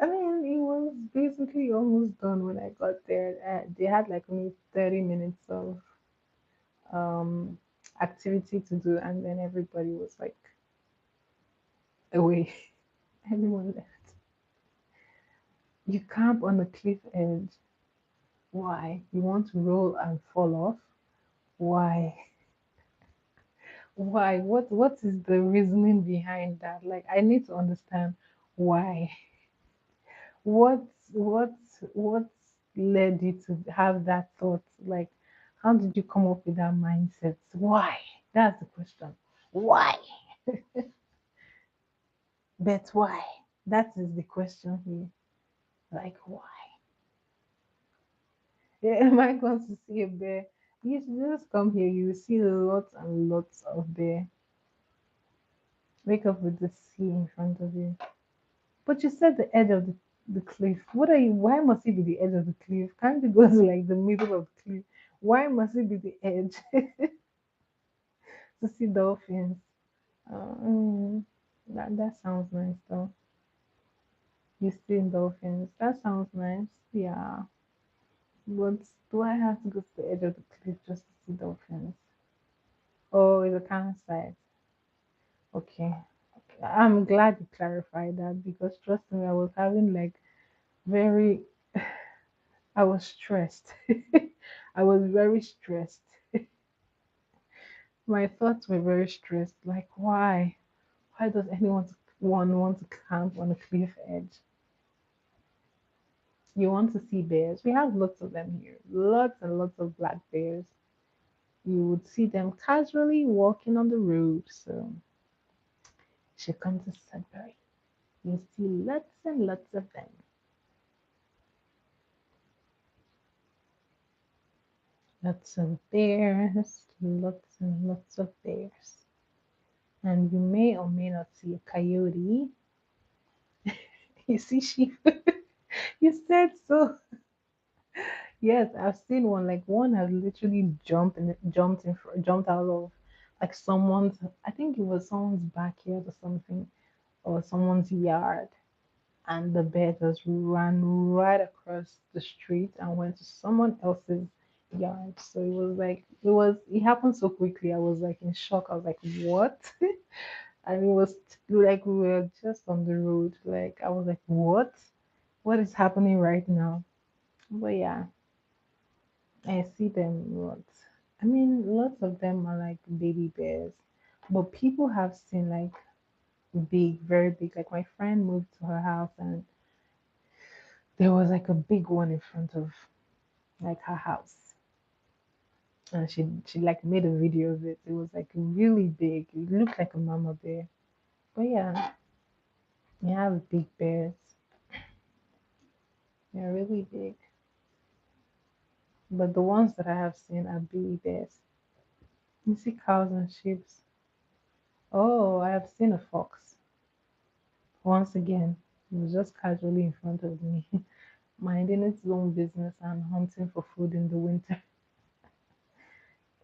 I mean, it was basically almost done when I got there. They had like only 30 minutes of um, activity to do, and then everybody was like away. Everyone left. You camp on the cliff edge. Why? You want to roll and fall off? Why? Why? What is the reasoning behind that? Like I need to understand why. What what what led you to have that thought? Like how did you come up with that mindset? Why? That's the question. Why? But why? That is the question here. Like why? Yeah, am I going to see a bear? You should just come here. You will see lots and lots of bear. Wake up with the sea in front of you. But you said the edge of the cliff. What are you? Why must it be the edge of the cliff? Can't it go to like the middle of the cliff? Why must it be the edge to see dolphins? That sounds nice though. You see dolphins. That sounds nice. Yeah. But do I have to go to the edge of the cliff just to see dolphins? Oh, it's a campsite. Okay. Okay. I'm glad you clarified that because trust me, I was having like very I was stressed. I was very stressed. My thoughts were very stressed. Like, why? Why does anyone want to camp on a cliff edge? You want to see bears? We have lots of them here. Lots and lots of black bears. You would see them casually walking on the road. So, you should come to Sudbury. You see lots and lots of them. Lots of bears. Lots and lots of bears. And you may or may not see a coyote. You see sheep. You said so. Yes, I've seen one. Like one has literally jumped out of like someone's. I think it was someone's backyard or something, or someone's yard, and the bear just ran right across the street and went to someone else's yard. So it happened so quickly. I was like in shock. I was like, what? And it was like we were just on the road. Like I was like, what? What is happening right now? But yeah, I see them lots. I mean, lots of them are like baby bears, but people have seen like big, very big. Like my friend moved to her house and there was like a big one in front of like her house, and she like made a video of it. It was like really big. It looked like a mama bear. But yeah, you have big bears. They're really big. But the ones that I have seen are baby bears. You see cows and sheep. Oh, I have seen a fox. Once again, it was just casually in front of me, minding its own business and hunting for food in the winter.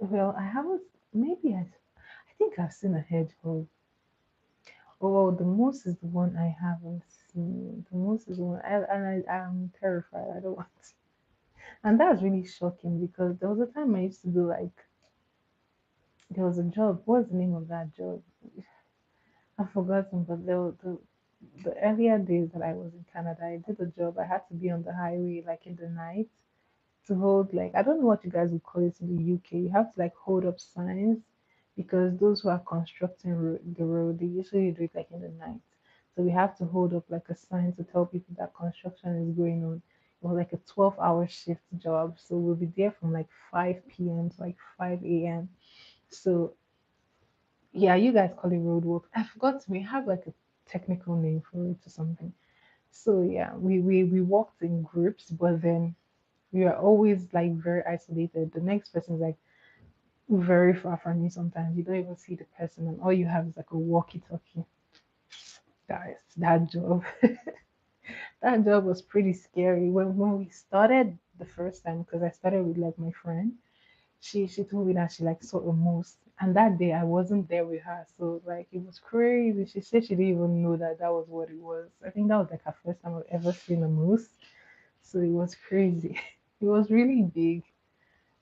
Well, I haven't, I think I've seen a hedgehog. Oh, the moose is the one I haven't seen. The moose is the one, I'm terrified. I don't want to. And that's really shocking because there was a time I used to do like, there was a job. What's the name of that job? I've forgotten, but the earlier days that I was in Canada, I did a job. I had to be on the highway like in the night to hold like I don't know what you guys would call it in the UK. You have to like hold up signs because those who are constructing the road, they usually do it like in the night. So we have to hold up like a sign to tell people that construction is going on. It was like a 12-hour shift job. So we'll be there from like 5 p.m. to like 5 a.m. So yeah, you guys call it road work. I forgot we have like a technical name for it or something. So yeah, we walked in groups, but then we are always like very isolated. The next person is like very far from you sometimes. You don't even see the person and all you have is like a walkie-talkie. Guys, that job that job was pretty scary. When we started, the first time because I started with like my friend. She told me that she like saw a moose, and that day I wasn't there with her, so like it was crazy. She said she didn't even know that that was what it was. I think that was like her first time I've ever seen a moose, so it was crazy. It was really big.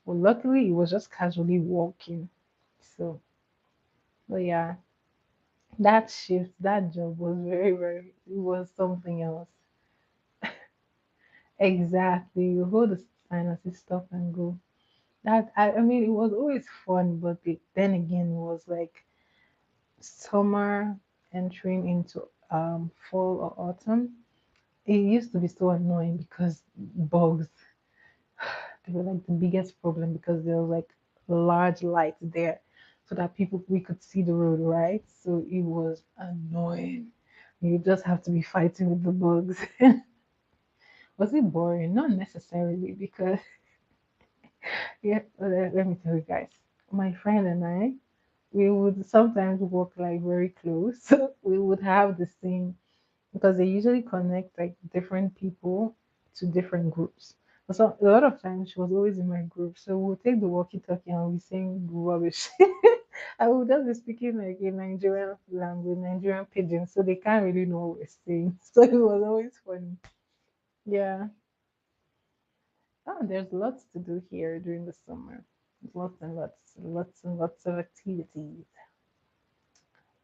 Well, luckily it was just casually walking. So, but yeah, that shift, that job was it was something else. Exactly. You hold the sign and say stop and go. I mean, it was always fun, but then again, it was like summer entering into fall or autumn. It used to be so annoying because bugs, they were like the biggest problem because there was like large lights there so that people we could see the road, right? So it was annoying. You just have to be fighting with the bugs. Was it boring? Not necessarily because yeah, let me tell you guys. My friend and I, we would sometimes walk like very close. So we would have the same because they usually connect like different people to different groups. So a lot of times she was always in my group. So we'll take the walkie-talkie and we sing rubbish. I would just be speaking like a Nigerian language, Nigerian pidgin, so they can't really know what we're saying. So it was always funny. Yeah. Oh, there's lots to do here during the summer. Lots and lots of activities.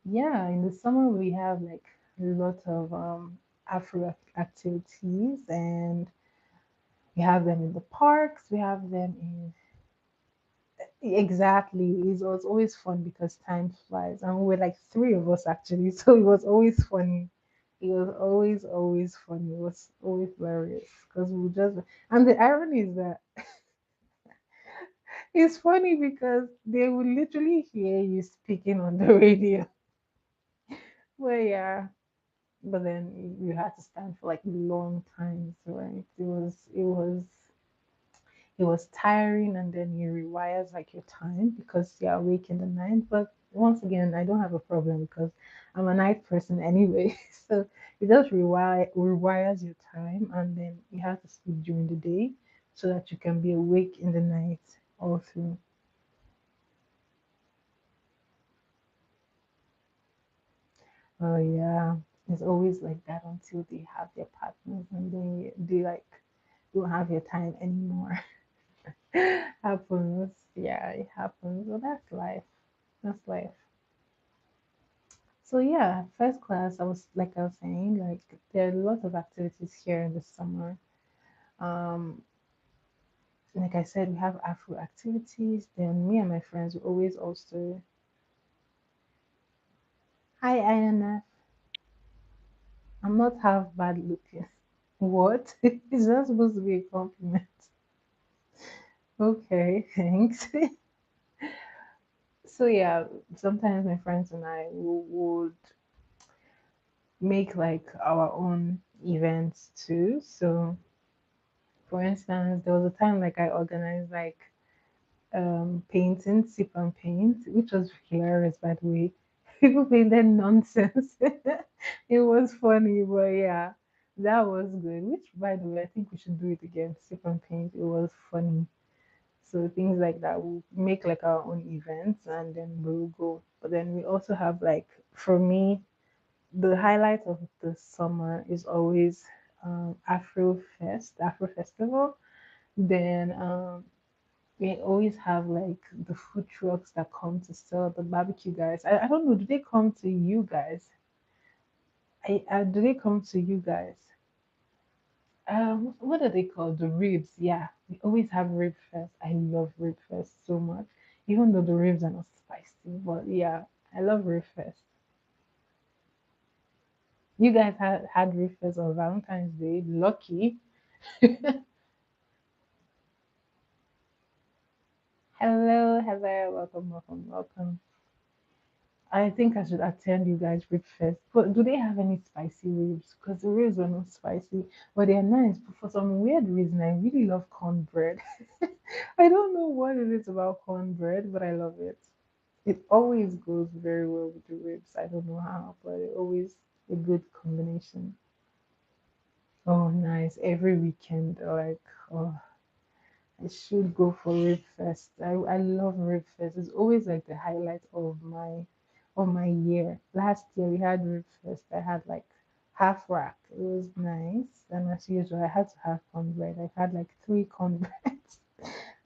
Yeah, in the summer we have like a lot of Afro activities, and we have them in the parks. We have them in exactly. Was always fun because time flies, and we were like three of us actually, so it was always funny. It was always funny. It was always hilarious because we just and the irony is that it's funny because they will literally hear you speaking on the radio. Well, yeah, but then you had to stand for like long times, right? It was tiring, and then you rewires like your time because you're awake in the night. But once again, I don't have a problem because I'm a night person anyway. So it just rewires your time, and then you have to sleep during the day so that you can be awake in the night all through. Oh yeah, it's always like that until they have their partners, and then they like don't have your time anymore. Happens, yeah, it happens. Well, that's life. That's life. So yeah, first class. I was saying, like there are a lot of activities here in the summer. Um, like I said, we have Afro activities. Then me and my friends we always also. Hi, INF. I'm not half bad looking. What? Is that supposed to be a compliment? Okay, thanks. So yeah, sometimes my friends and I would make like our own events too. So for instance, there was a time like I organized like painting, sip and paint, which was hilarious by the way. People painted nonsense. It was funny, but yeah, that was good. Which by the way, I think we should do it again. Sip and paint. It was funny. So things like that, we'll make like our own events and then we'll go. But then we also have like for me, the highlight of the summer is always Afro Festival. Then we always have like the food trucks that come to sell the barbecue guys. I don't know, do they come to you guys? Do they come to you guys? What are they called? The ribs. Yeah, we always have rib fest. I love rib fest so much, even though the ribs are not spicy. But yeah, I love rib fest. You guys had rib fest on Valentine's Day. Lucky. Hello, hello, welcome. I think I should attend you guys rib fest. But do they have any spicy ribs? Because the ribs are not spicy, but they are nice. But for some weird reason, I really love cornbread. I don't know what it is about cornbread, but I love it. It always goes very well with the ribs. I don't know how, but it always a good combination. Oh, nice. Every weekend, like, oh. I should go for Rib Fest. I love Rib Fest. It's always like the highlight of my year. Last year we had Rib Fest. I had like half rack. It was nice. And as usual, I had to have cornbread. I had like three cornbreads.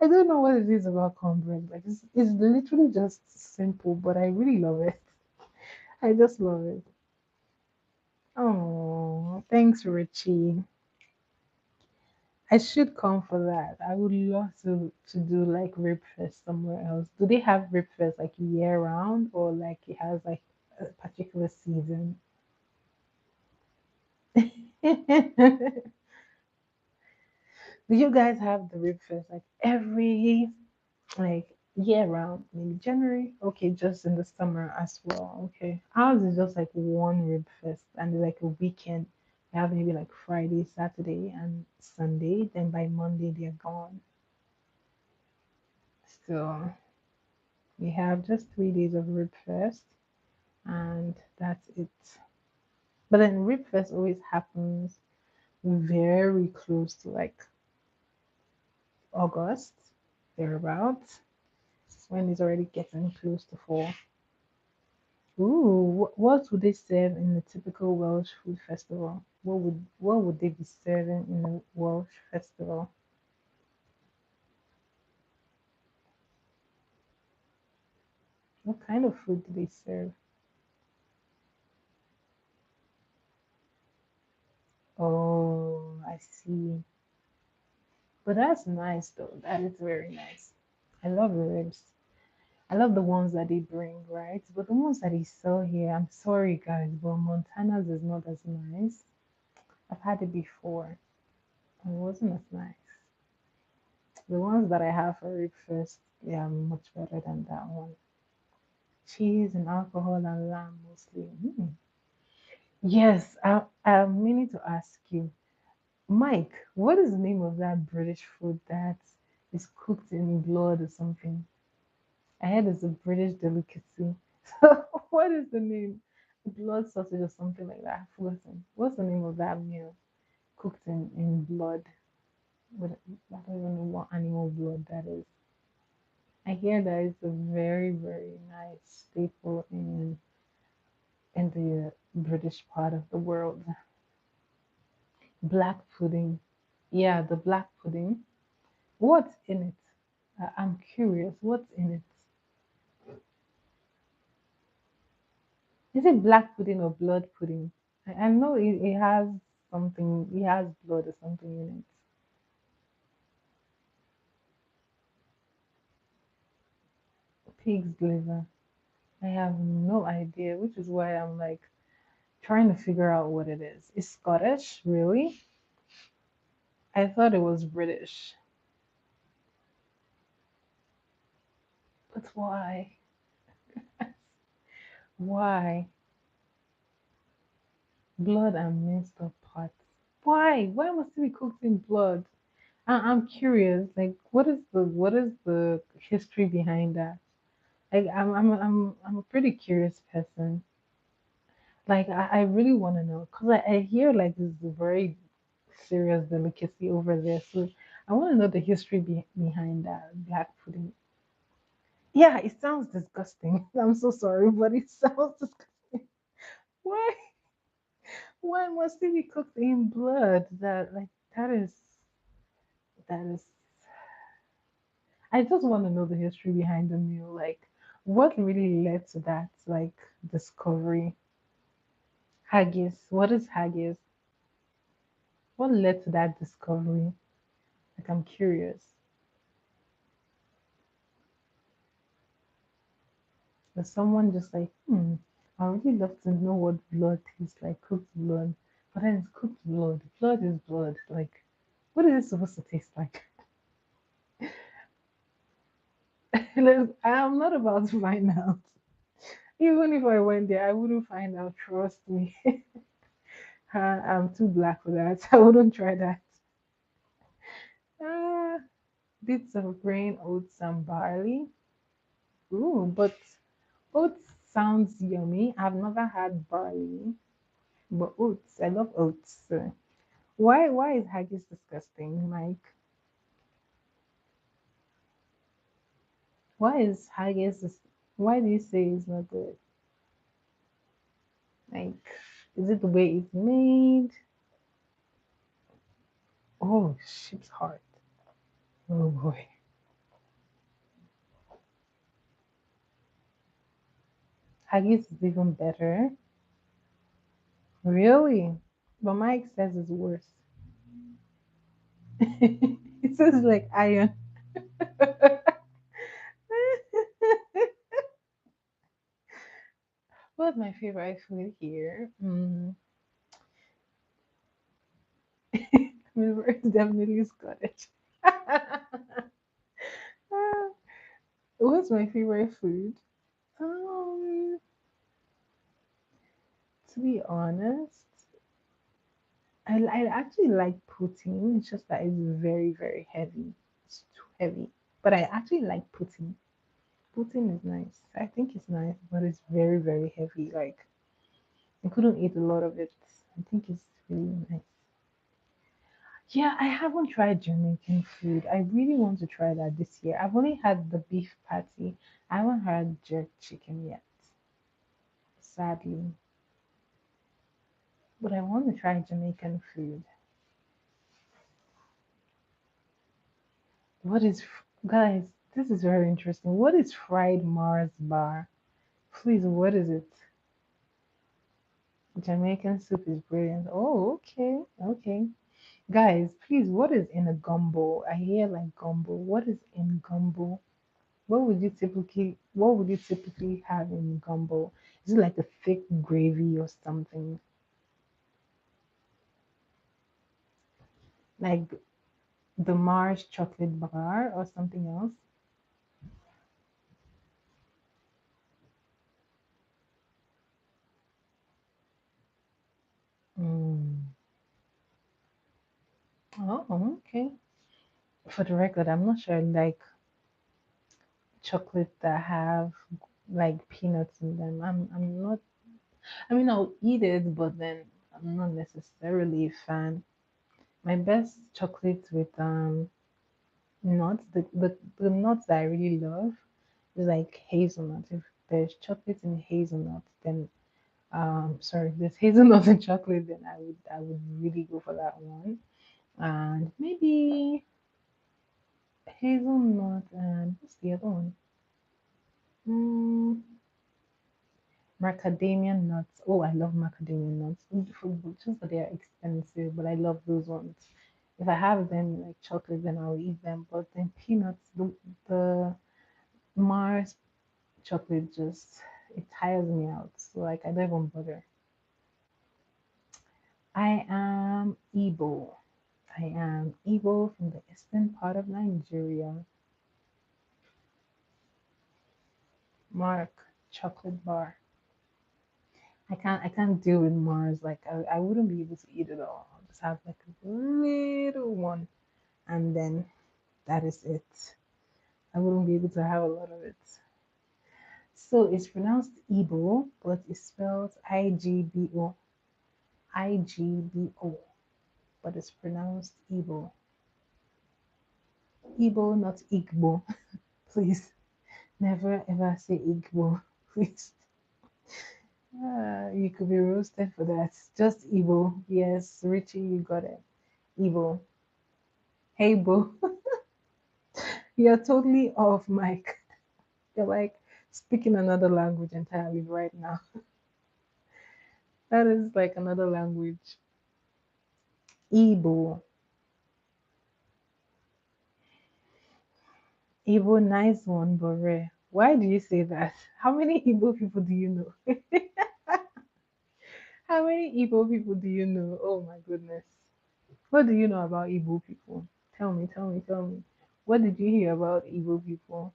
I don't know what it is about cornbread. Like it's literally just simple, but I really love it. I just love it. Oh, thanks, Richie. I should come for that. I would love to do like Rib Fest somewhere else. Do they have Rib Fest like year round or like it has like a particular season? Do you guys have the Rib Fest like every like year round? Maybe January? Okay, just in the summer as well. Okay. Ours is just like one Rib Fest and like a weekend. We have maybe like Friday, Saturday, and Sunday. Then by Monday they're gone. So we have just 3 days of Rib Fest, and that's it. But then Rib Fest always happens very close to like August, thereabouts, when it's already getting close to fall. Ooh, what would they serve in the typical Welsh food festival? What would they be serving in the Welsh festival? What kind of food do they serve? Oh, I see. But that's nice though. That is very nice. I love the ribs. I love the ones that they bring, right? But the ones that they sell here, I'm sorry guys, but Montana's is not as nice. I've had it before. It wasn't as nice. The ones that I have for breakfast, they are much better than that one. Cheese and alcohol and lamb mostly. Yes, I'm meaning to ask you, Mike, what is the name of that British food that is cooked in blood or something? I heard it's a British delicacy. So what is the name? Blood sausage or something like that. I've forgotten. What's the name of that meal cooked in blood? But I don't even know what animal blood that is. I hear that it's a very, very nice staple in the British part of the world. Black pudding. Yeah, the black pudding. What's in it? I'm curious. What's in it? Is it black pudding or blood pudding? I know it has something. It has blood or something in it. Pig's liver. I have no idea, which is why I'm like trying to figure out what it is. It's Scottish, really? I thought it was British. But why? Why? Blood and minced up parts. Why? Why must it be cooked in blood? I'm curious. Like, what is the history behind that? Like, I'm a pretty curious person. Like, I really want to know because I hear like this is a very serious delicacy over there. So I want to know the history behind that black pudding. Yeah, it sounds disgusting. I'm so sorry, but it sounds disgusting. Why? Why must it be cooked in blood? That is. I just want to know the history behind the meal. Like, what really led to that like discovery? Haggis. What is haggis? What led to that discovery? Like, I'm curious. Was someone just like, I would really love to know what blood tastes like, cooked blood. But then it's cooked blood. Blood is blood. Like, what is it supposed to taste like? I'm not about to find out. Even if I went there, I wouldn't find out. Trust me. I'm too black for that. I wouldn't try that. Ah, bits of grain, oats, and barley. Ooh, but oats sounds yummy. I've never had barley, but oats. I love oats. Why is haggis disgusting, Mike? Why is haggis? Why do you say it's not good? Like, is it the way it's made? Oh, sheep's heart. Oh boy, haggis is even better. Really? But Mike says it's worse. It says like iron. What's my favorite food here? It's definitely Scottish. What's my favorite food? Um, to be honest, I actually like protein. It's just that it's very, very heavy. It's too heavy. But I actually like protein. Protein is nice. I think it's nice, but it's very, very heavy. Like, I couldn't eat a lot of it. I think it's really nice. Yeah, I haven't tried Jamaican food. I really want to try that this year. I've only had the beef patty. I haven't had jerk chicken yet, sadly. But I want to try Jamaican food. Guys, this is very interesting. What is fried Mars bar? Please, what is it? Jamaican soup is brilliant. Oh, okay, okay. Guys, please, what is in a gumbo? I hear like gumbo. What is in gumbo? What would you typically have in gumbo? Is it like a thick gravy or something? Like the Mars chocolate bar or something else? Mm. Oh, okay. For the record, I'm not sure I like chocolate that have like peanuts in them. I'm not. I mean, I'll eat it, but then I'm not necessarily a fan. My best chocolate with nuts, the nuts that I really love is like hazelnut. If there's chocolate in hazelnut, then sorry, if there's hazelnut in chocolate, then I would really go for that one. And maybe hazelnut and what's the other one? Mm, macadamia nuts. Oh, I love macadamia nuts. Just that they are expensive, but I love those ones. If I have them like chocolate, then I'll eat them. But then peanuts, the Mars chocolate just it tires me out. So like I don't even bother. I am Igbo. I am Igbo from the eastern part of Nigeria. Mark chocolate bar. I can't deal with Mars. Like I wouldn't be able to eat it all. I'll just have like a little one and then that is it. I wouldn't be able to have a lot of it. So it's pronounced Igbo, but it's spelled Igbo. Igbo, but it's pronounced Igbo. Igbo, not Igbo. Please, never ever say Igbo. Please. You could be roasted for that. Just Igbo. Yes, Richie, you got it. Igbo. Hey, Bo. You're totally off, Mike. You're like speaking another language entirely right now. That is like another language. Igbo. Igbo, nice one, but rare. Why do you say that? How many Igbo people do you know? How many Igbo people do you know? Oh my goodness. What do you know about Igbo people? Tell me, tell me, tell me. What did you hear about Igbo people?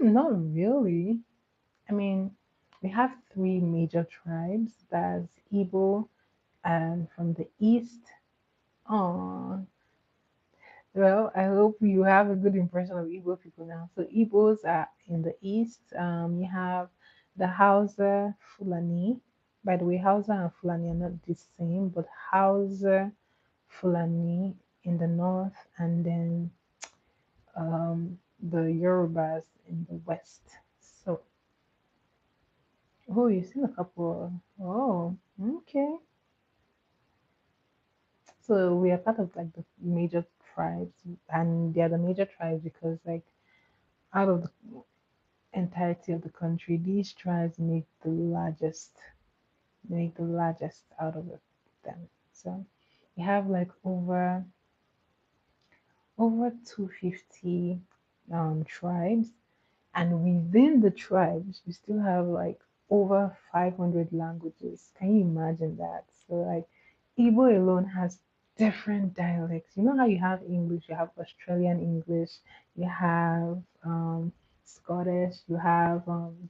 Not really. I mean, we have three major tribes. That's Igbo and from the east. Oh, well, I hope you have a good impression of Igbo people now. So Igbos are in the east. You have the Hausa Fulani. By the way, Hausa and Fulani are not the same, but Hausa Fulani in the north, and then the Yorubas in the west. So, oh, you've seen a couple. Oh, okay. So we are part of like the major tribes, and they are the major tribes because like out of the entirety of the country, these tribes make the largest out of them. So we have like over 250 tribes, and within the tribes we still have like over 500 languages. Can you imagine that? So like Igbo alone has different dialects. You know how you have English, you have Australian English, you have Scottish, you have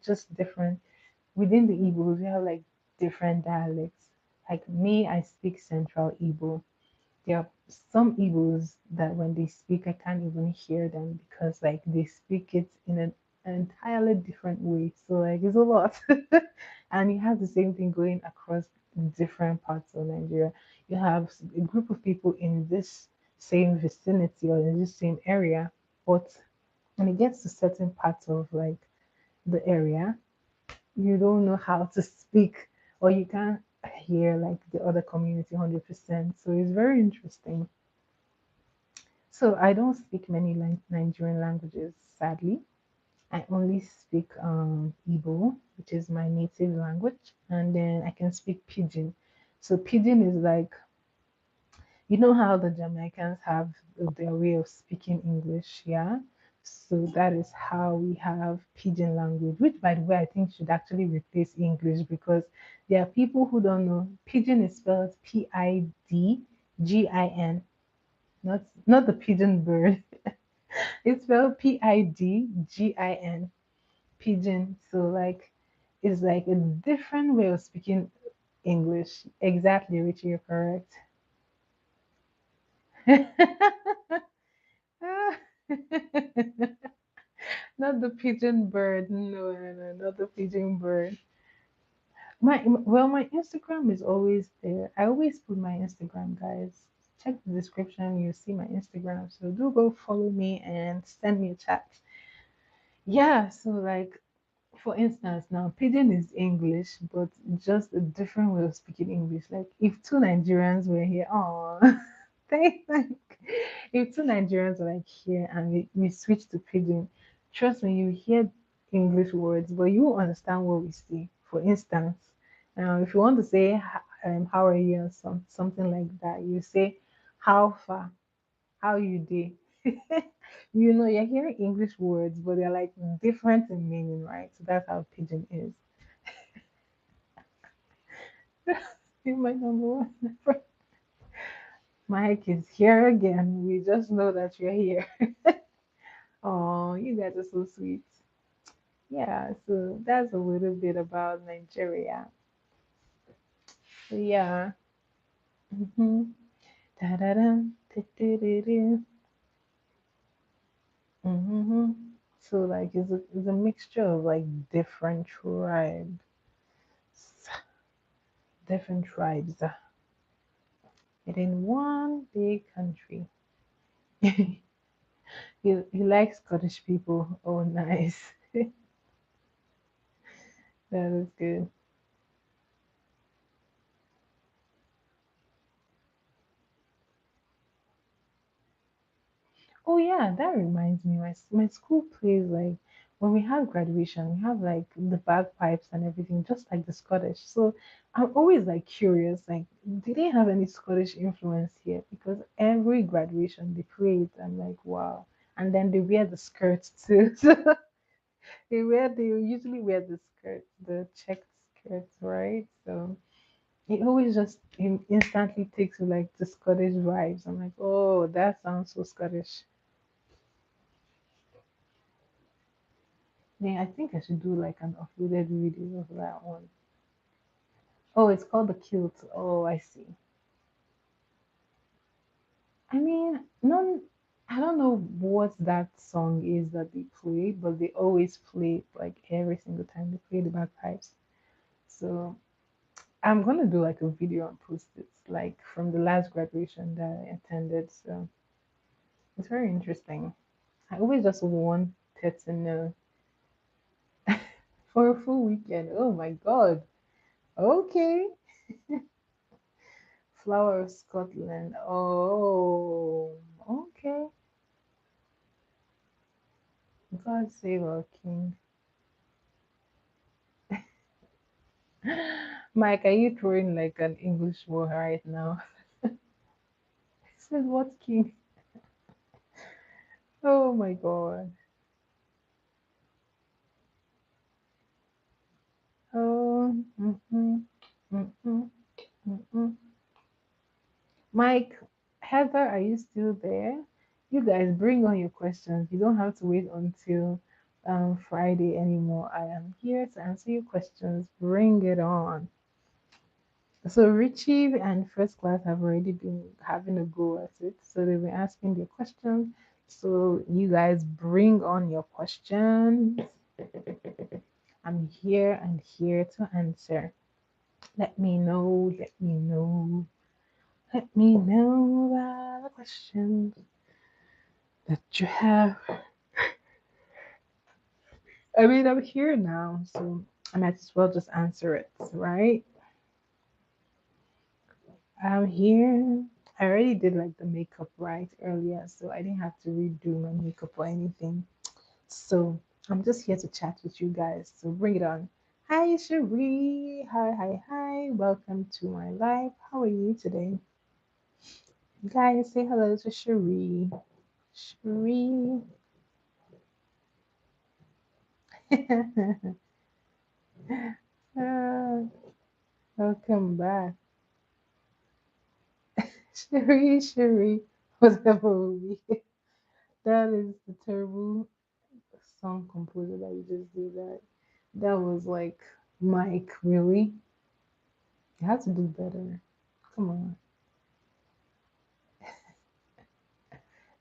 just different within the Igbos, we have like different dialects. Like me, I speak Central Igbo. There are some Igbos that when they speak, I can't even hear them because like they speak it in an entirely different way. So like it's a lot. And you have the same thing going across different parts of Nigeria. You have a group of people in this same vicinity or in this same area, but when it gets to certain parts of like the area, you don't know how to speak or you can't hear like the other community 100%. So it's very interesting. So I don't speak many Nigerian languages, sadly. I only speak Igbo, which is my native language, and then I can speak Pidgin. So Pidgin is like, you know how the Jamaicans have their way of speaking English, yeah? So that is how we have Pidgin language, which, by the way, I think should actually replace English because there are people who don't know. Pidgin is spelled Pidgin, not the pigeon bird. It's spelled Pidgin, pigeon. So like, it's like a different way of speaking English. Exactly, Richie, you're correct. Not the pigeon bird. No, no, no, not the pigeon bird. My Instagram is always there. I always put my Instagram, guys. Check the description. You'll see my Instagram. So do go follow me and send me a chat. Yeah. So like, for instance, now pigeon is English, but just a different way of speaking English. Like if two Nigerians were here, oh, like if two Nigerians were like here and we switch to pidgin, trust me, you hear English words, but you won't understand what we say. For instance, if you want to say how are you or something like that, you say how far, how you did. You're hearing English words, but they're like different in meaning, right? So that's how pidgin is. You're my number one. Mike is here again. We just know that you're here. Oh, you guys are so sweet. Yeah, so that's a little bit about Nigeria. So yeah. Mm-hmm. Da-da-da, da-da-da-da. Mm-hmm. So like it's a mixture of like different tribes within one big country. You like Scottish people? Oh, nice. That is good. Oh yeah, that reminds me. My school plays like when we have graduation, we have like the bagpipes and everything, just like the Scottish. So I'm always like curious, like, do they have any Scottish influence here? Because every graduation they play it. I'm like, wow. And then they wear the skirts too. So they usually wear the skirts, the checked skirts, right? So it always just instantly takes you like the Scottish vibes. I'm like, oh, that sounds so Scottish. Yeah, I think I should do like an uploaded video of that one. Oh, it's called the kilt. Oh, I see. I mean, none. I don't know what that song is that they play, but they always play it like every single time they play the bagpipes. So I'm gonna do like a video and post it, like from the last graduation that I attended. So it's very interesting. I always just wanted to know for a full weekend. Oh my god. Okay. Flower of Scotland. Oh, okay. God save our king. Mike, are you throwing like an English word right now? I said, what king? Oh my god. Oh, mm. Mike, Heather, are you still there? You guys bring on your questions. You don't have to wait until Friday anymore. I am here to answer your questions. Bring it on. So Richie and first class have already been having a go at it. So they've been asking their questions. So you guys bring on your questions. I'm here and here to answer. Let me know, let me know, let me know about the questions that you have. I mean, I'm here now, so I might as well just answer it, right? I'm here. I already did like the makeup right earlier, so I didn't have to redo my makeup or anything. So I'm just here to chat with you guys. So bring it on. Hi, Cherie. Hi, hi, hi. Welcome to my live. How are you today? Guys, say hello to Cherie. Cherie. Ah, welcome back. Cherie, Cherie. Whatever will be. That is the terrible song composer that you just did that. That was like, Mike, really? You have to do better. Come on.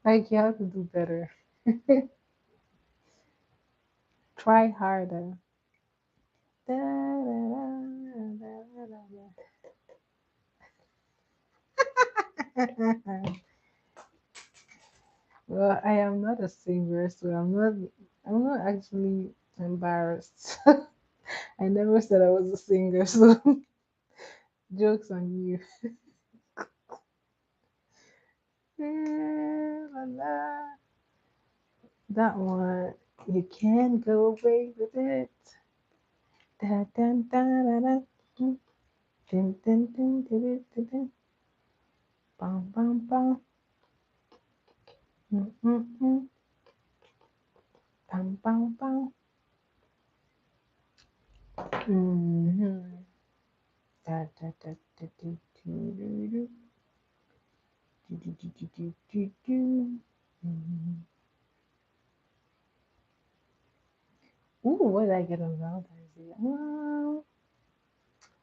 Like, you have to do better. Try harder. Da, da, da, da, da, da. Well, I am not a singer, so I'm not actually embarrassed. I never said I was a singer, so jokes on you. La, la. That one, you can't go away with it. Da, da, da, da, da. Dun, dun, dun, dun, dun, dun, dun. Bum, bum, bum. Mm, mm, mm. Bum, bum, bum. Mhm. Da, da, da, da, do, do, do, do. Do, do, do, do, do, do, do. Mhm. Ooh, what did I get on Valentine's Day?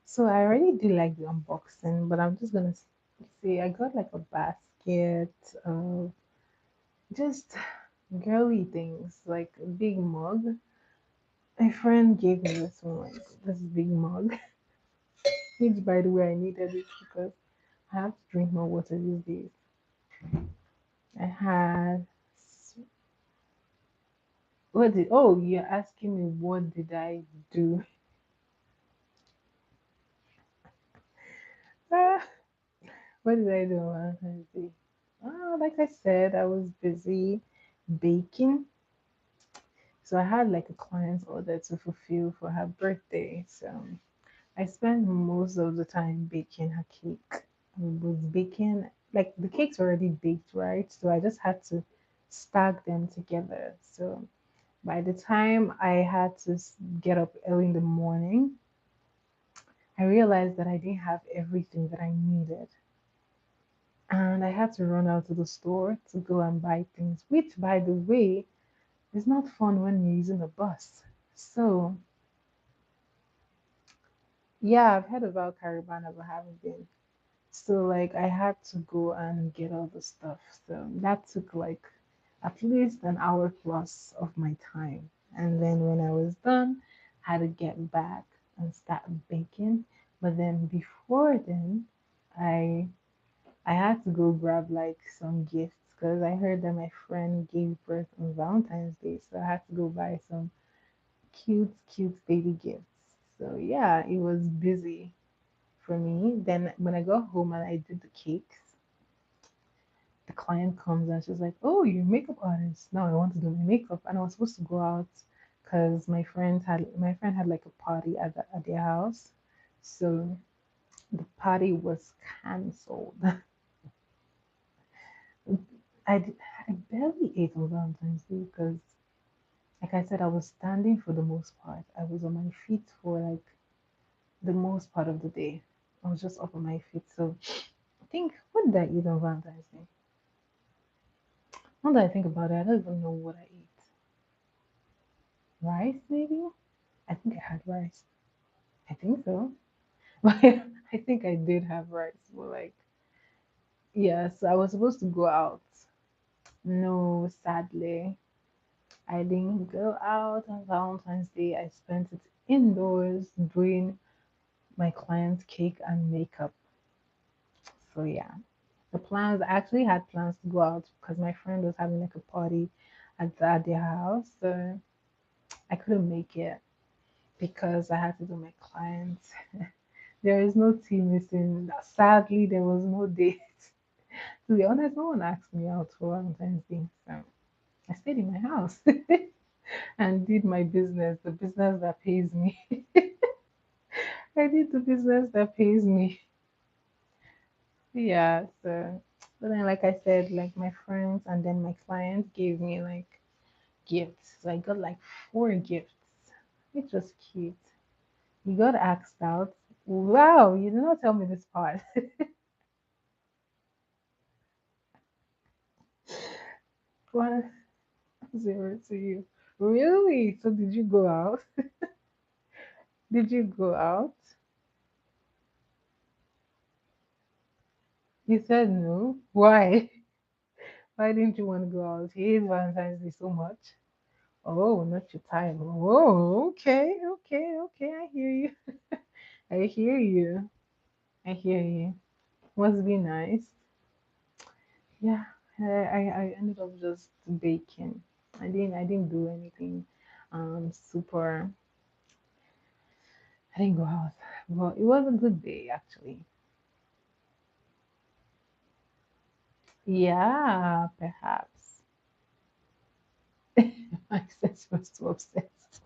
So I already did like the unboxing, but I'm just gonna say I got like a basket of just girly things, like a big mug. My friend gave me this one, like this big mug, which by the way I needed it because I have to drink more water these days. I had what did oh you're asking me what did I do? Ah, what did I do on Valentine's Day? Like I said, I was busy baking. So I had like a client's order to fulfill for her birthday. So I spent most of the time baking her cake. I was baking like the cake's already baked, right? So I just had to stack them together. So by the time I had to get up early in the morning, I realized that I didn't have everything that I needed. And I had to run out to the store to go and buy things, which, by the way, is not fun when you're using a bus. So, yeah, I've heard about Caribana, but haven't been. So, like, I had to go and get all the stuff. So, that took like at least an hour plus of my time. And then when I was done, I had to get back and start baking. But then before then, I I had to go grab like some gifts because I heard that my friend gave birth on Valentine's Day, so I had to go buy some cute baby gifts. So yeah, it was busy for me. Then when I got home and I did the cakes, the client comes and she's like, "Oh, you're a makeup artist. Now I want to do my makeup." And I was supposed to go out because my friend had like a party at their house, so the party was cancelled. I barely ate on Valentine's Day because, like I said, I was standing for the most part. I was on my feet for like the most part of the day. I was just up on my feet. So I think, what did I eat on Valentine's Day? Now that I think about it, I don't even know what I ate. Rice, maybe? I think I had rice. I think so. But I think I did have rice. But like, yes, I was supposed to go out. No, sadly, I didn't go out on Valentine's Day. I spent it indoors doing my client's cake and makeup. So yeah, the plans, I actually had plans to go out because my friend was having like a party at their house. So I couldn't make it because I had to do my clients. There is no tea missing. Sadly, there was no date. To be honest, no one asked me out for Valentine's Day. So I stayed in my house and did my business, the business that pays me. I did the business that pays me. Yeah, so but then like I said, like my friends and then my clients gave me like gifts. So I got like four gifts, which was cute. You got asked out. Wow, you did not tell me this part. One zero to you. Really? So did you go out? Did you go out? You said no. Why? Why didn't you want to go out? He hates Valentine's Day so much. Oh, not your time. Oh, okay. I hear you. I hear you. I hear you. Must be nice. Yeah, I ended up just baking. I didn't do anything super. I didn't go out. But it was a good day actually. Yeah, perhaps. My sis was too obsessed.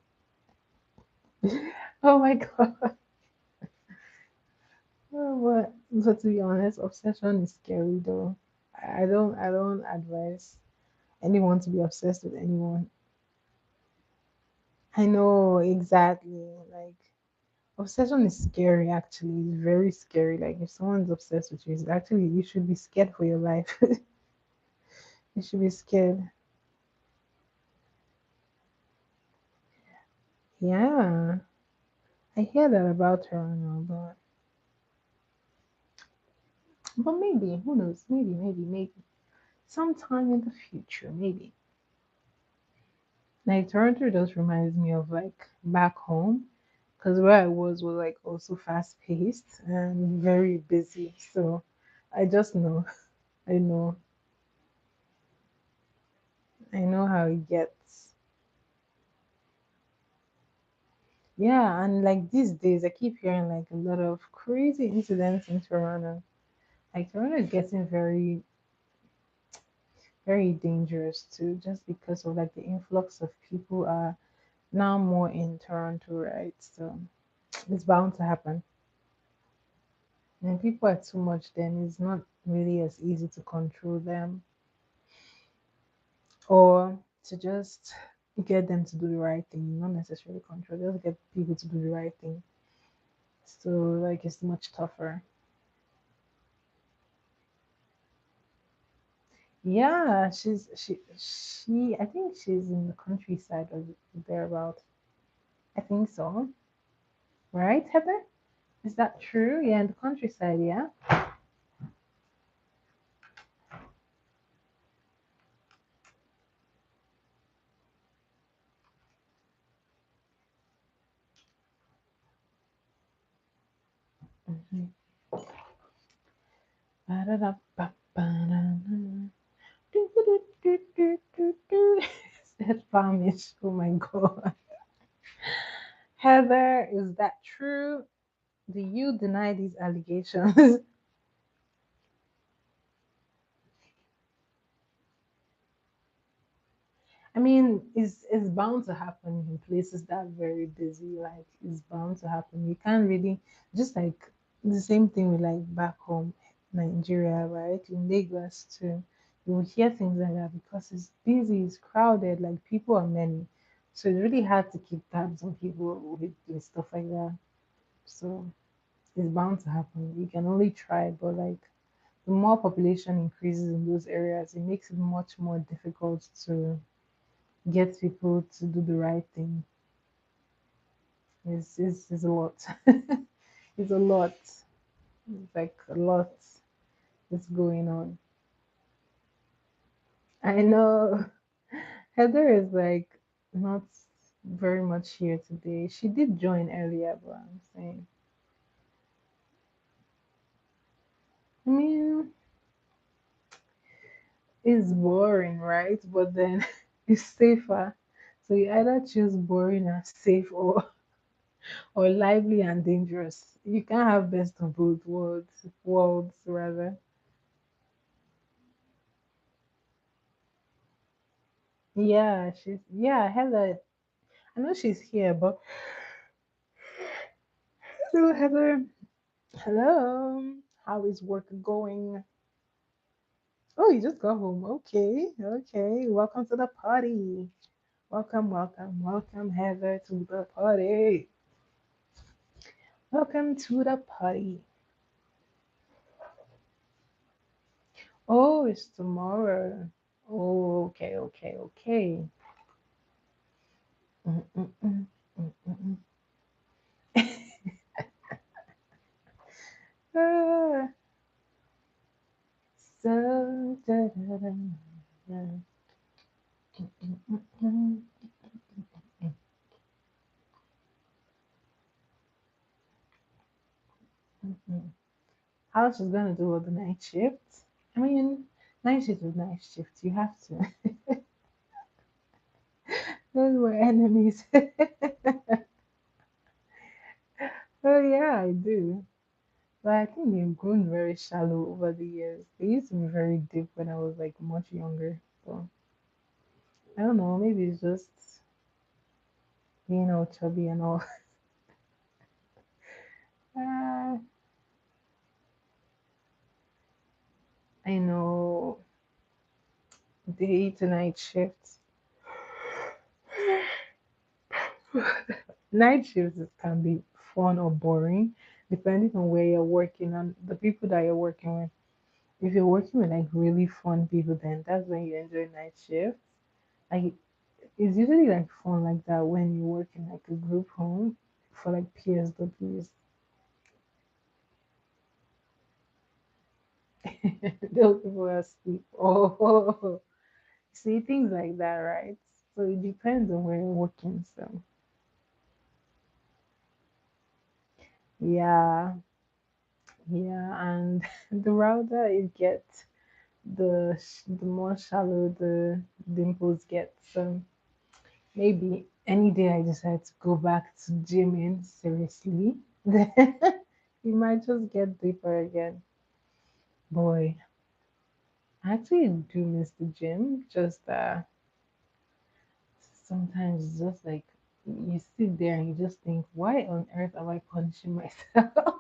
Oh my god. Oh, but to be honest, obsession is scary though. I don't advise anyone to be obsessed with anyone. I know exactly. Like obsession is scary actually. It's very scary. Like if someone's obsessed with you, it's actually you should be scared for your life. You should be scared. Yeah. I hear that about her now, but maybe, who knows? Maybe. Sometime in the future, maybe. Like Toronto just reminds me of like back home. Because where I was like also fast paced and very busy. So I just know. I know. I know how it gets. Yeah, and like these days, I keep hearing like a lot of crazy incidents in Toronto. Like Toronto is getting very dangerous too, just because of like the influx of people are now more in Toronto, right? So it's bound to happen. And people are too much, then it's not really as easy to control them or to just get them to do the right thing, not necessarily control, just get people to do the right thing. So like it's much tougher. Yeah, she I think she's in the countryside or thereabout. I think so. Right, Heather? Is that true? Yeah, in the countryside, yeah. Mhm. Ba-da-da-ba-ba-da-da. Do-do-do-do-do-do-do. Said Famish. Oh my god. Heather, is that true? Do you deny these allegations? I mean, it's bound to happen in places that are very busy. Like it's bound to happen. You can't really just like the same thing with like back home, Nigeria, right? In Lagos too. You will hear things like that because it's busy, it's crowded, like people are many. So it's really hard to keep tabs on people with stuff like that. So it's bound to happen. You can only try, but like the more population increases in those areas, it makes it much more difficult to get people to do the right thing. It's a lot. It's a lot. It's like a lot is going on. I know Heather is like not very much here today. She did join earlier, but I'm saying, I mean, it's boring, right? But then it's safer. So you either choose boring and safe or lively and dangerous. You can't have best of both worlds rather. Yeah, Heather. I know she's here, but hello, Heather. Hello. How is work going? Oh, you just got home. Okay, okay. Welcome to the party. Welcome, Heather, to the party. Welcome to the party. Oh, it's tomorrow. Oh, okay. Mm, mm, mm, mm, mm, mm. Ah, so, da, da, da, da. Mm, mm, mm, mm, mm. How she's gonna do all the night shifts? I mean, night shift is night shift. You have to. Those were enemies. Oh yeah, I do. But I think they've grown very shallow over the years. They used to be very deep when I was like much younger. So I don't know. Maybe it's just being all chubby and all. Ah, I know. Day to night shifts. Night shifts can be fun or boring depending on where you're working and the people that you're working with. If you're working with like really fun people, then that's when you enjoy night shifts. Like it's usually like fun like that when you work in like a group home for like PSWs. Those people are asleep. Oh, see things like that, right? So it depends on where you're working. So yeah, yeah, and the router it gets the more shallow the dimples get. So maybe any day I decide to go back to gymming seriously, then you might just get deeper again. Boy, I actually do miss the gym. Just sometimes it's just like you sit there and you just think, why on earth am I punishing myself?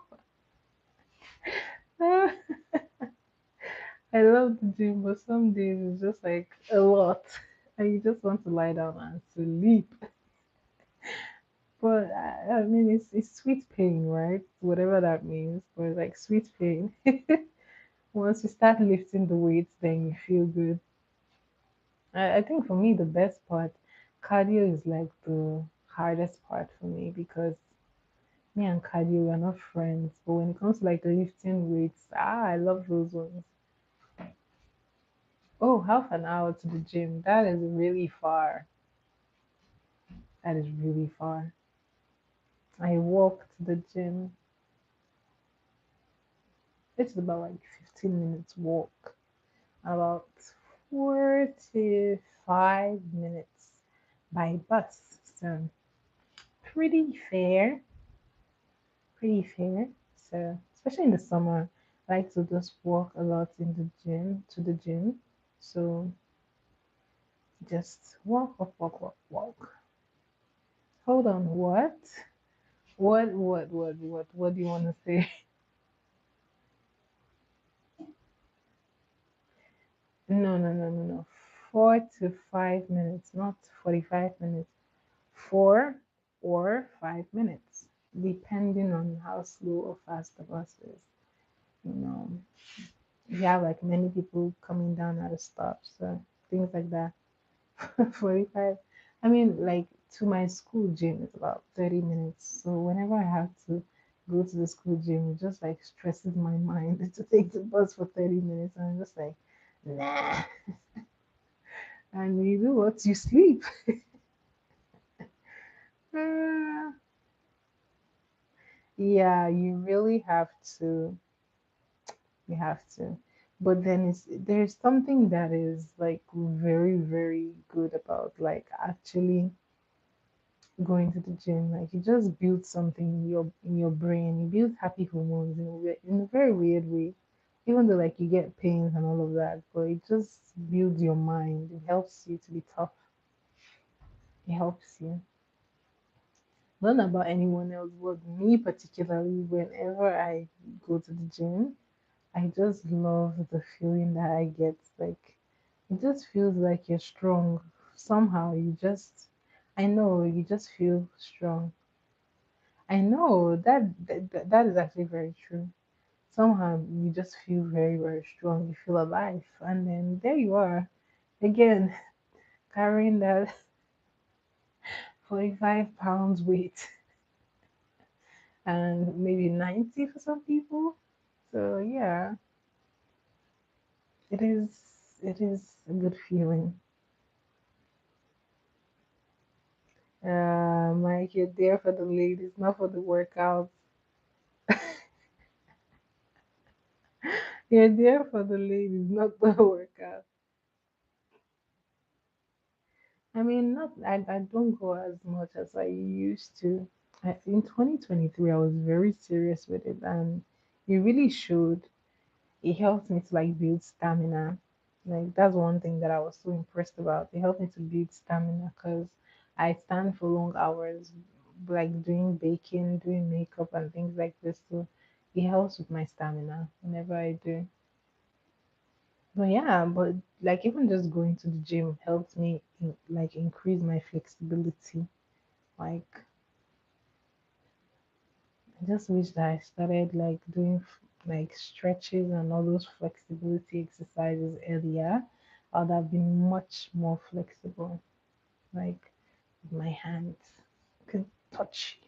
I love the gym, but some days it's just like a lot, and you just want to lie down and sleep. But I mean, it's sweet pain, right? Whatever that means, but it's like sweet pain. Once you start lifting the weights, then you feel good. I think for me, the best part, cardio is like the hardest part for me because me and cardio are not friends. But when it comes to like lifting weights, I love those ones. Oh, half an hour to the gym. That is really far. That is really far. I walk to the gym. It's about like 15 minutes walk, about 45 minutes by bus. So pretty fair, pretty fair. So especially in the summer, I like to just walk a lot in the gym to the gym. So just walk, walk, walk, walk, walk. Hold on, what? What do you want to say? No, no, no, no, no. 4 to 5 minutes, not 45 minutes. 4 or 5 minutes, depending on how slow or fast the bus is. You know, you have like many people coming down at a stop, so things like that. 45. I mean, like to my school gym is about 30 minutes. So whenever I have to go to the school gym, it just like stresses my mind to take the bus for 30 minutes. And I'm just like, nah. And you do what? You sleep. Uh, yeah, you really have to. You have to. But then there's something that is like very, very good about like actually going to the gym. Like you just build something in your brain. You build happy hormones in a very weird way. Even though like you get pains and all of that, but it just builds your mind. It helps you to be tough. It helps you. Not about anyone else, but me particularly. Whenever I go to the gym, I just love the feeling that I get. Like it just feels like you're strong. Somehow I know you just feel strong. I know that is actually very true. Somehow you just feel very, very strong. You feel alive. And then there you are again, carrying that 45 pounds weight and maybe 90 for some people. So yeah, it is a good feeling. Mike, you're there for the ladies, not for the workouts. You're there for the ladies, not the workout. I mean, not I don't go as much as I used to. In 2023, I was very serious with it, and it really showed. It helped me to like build stamina. Like that's one thing that I was so impressed about. It helped me to build stamina because I stand for long hours, like doing baking, doing makeup, and things like this. So it helps with my stamina whenever I do. But yeah, but like even just going to the gym helped me like increase my flexibility. Like I just wish that I started like doing like stretches and all those flexibility exercises earlier. I would have been much more flexible. Like with my hands could touch.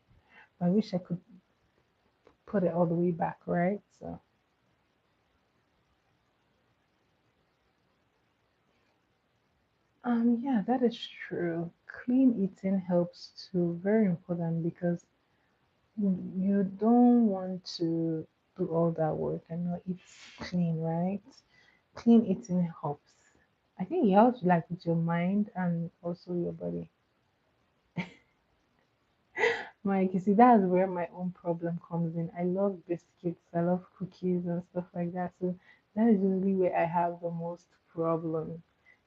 I wish I could put it all the way back, right? So yeah, that is true. Clean eating helps too. Very important because you don't want to do all that work and not eat clean, right? Clean eating helps. I think it helps like with your mind and also your body. Mike, you see, that's where my own problem comes in. I love biscuits, I love cookies and stuff like that. So that is usually where I have the most problem.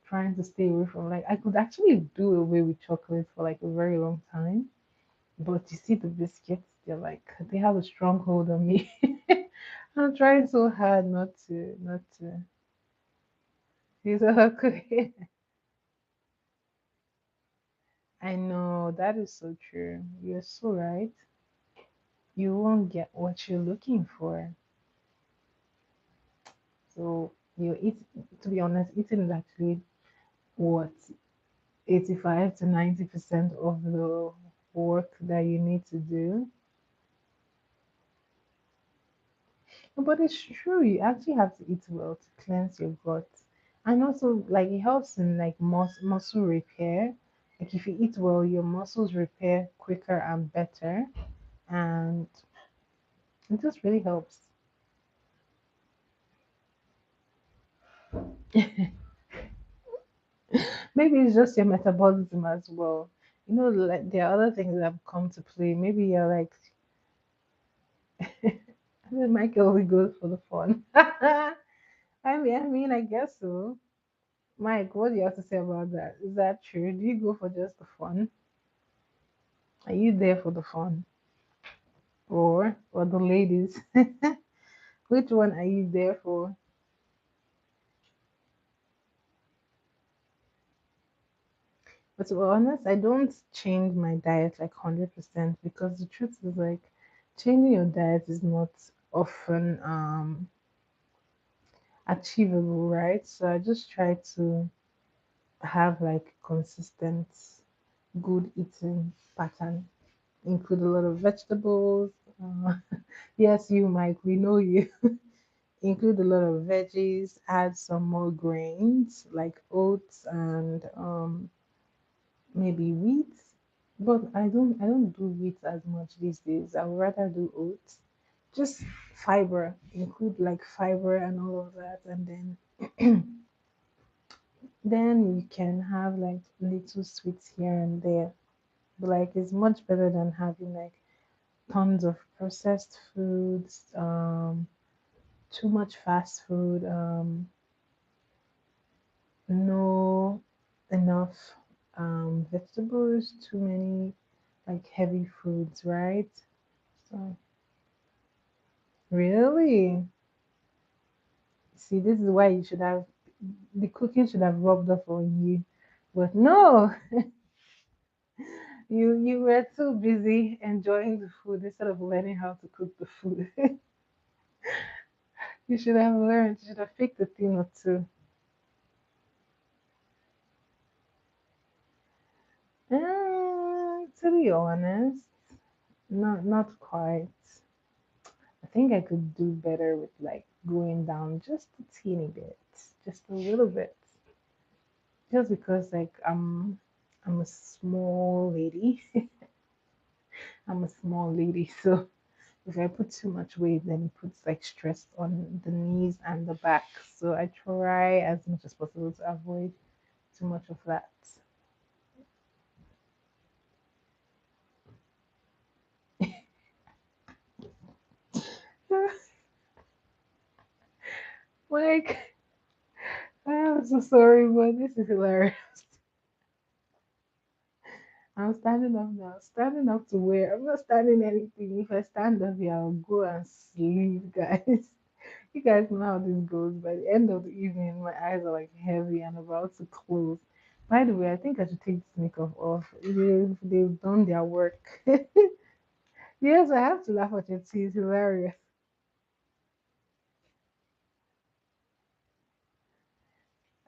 Trying to stay away from like I could actually do away with chocolate for like a very long time. But you see the biscuits, they have a strong hold on me. I'm trying so hard not to use a cookie. I know that is so true. You're so right. You won't get what you're looking for. So you eat to be honest, eating is actually what 85 to 90% of the work that you need to do. But it's true, you actually have to eat well to cleanse your gut. And also like it helps in like muscle repair. Like if you eat well, your muscles repair quicker and better. And it just really helps. Maybe it's just your metabolism as well. You know, like there are other things that have come to play. Maybe you're like, I mean, Michael only goes for the fun. I guess so. Mike, what do you have to say about that? Is that true? Do you go for just the fun? Are you there for the fun, or the ladies? Which one are you there for? But to be honest, I don't change my diet like 100% because the truth is like changing your diet is not often achievable, right? So I just try to have like consistent good eating pattern, include a lot of vegetables. Uh, yes, you, Mike, we know you. Include a lot of veggies, add some more grains like oats and maybe wheat. But I don't do wheat as much these days. I would rather do oats. Just fiber, include like fiber and all of that, and then you can have like little sweets here and there. But like it's much better than having like tons of processed foods, too much fast food, no enough vegetables, too many like heavy foods, right? So really, see, this is why you should have the cooking should have rubbed off on you, but no, you were too busy enjoying the food instead of learning how to cook the food. You should have learned. You should have picked a thing or two. To be honest, not quite. I think I could do better with like going down just a teeny bit, just a little bit, just because like I'm a small lady. I'm a small lady, so if I put too much weight, then it puts like stress on the knees and the back. So I try as much as possible to avoid too much of that. Like, I'm so sorry, but this is hilarious. I'm standing up now. Standing up to where? I'm not standing anything. If I stand up here, I'll go and sleep, guys. You guys know how this goes. By the end of the evening, my eyes are like heavy and about to close. By the way, I think I should take this makeup off. They've done their work. Yes, I have to laugh at it. It's hilarious.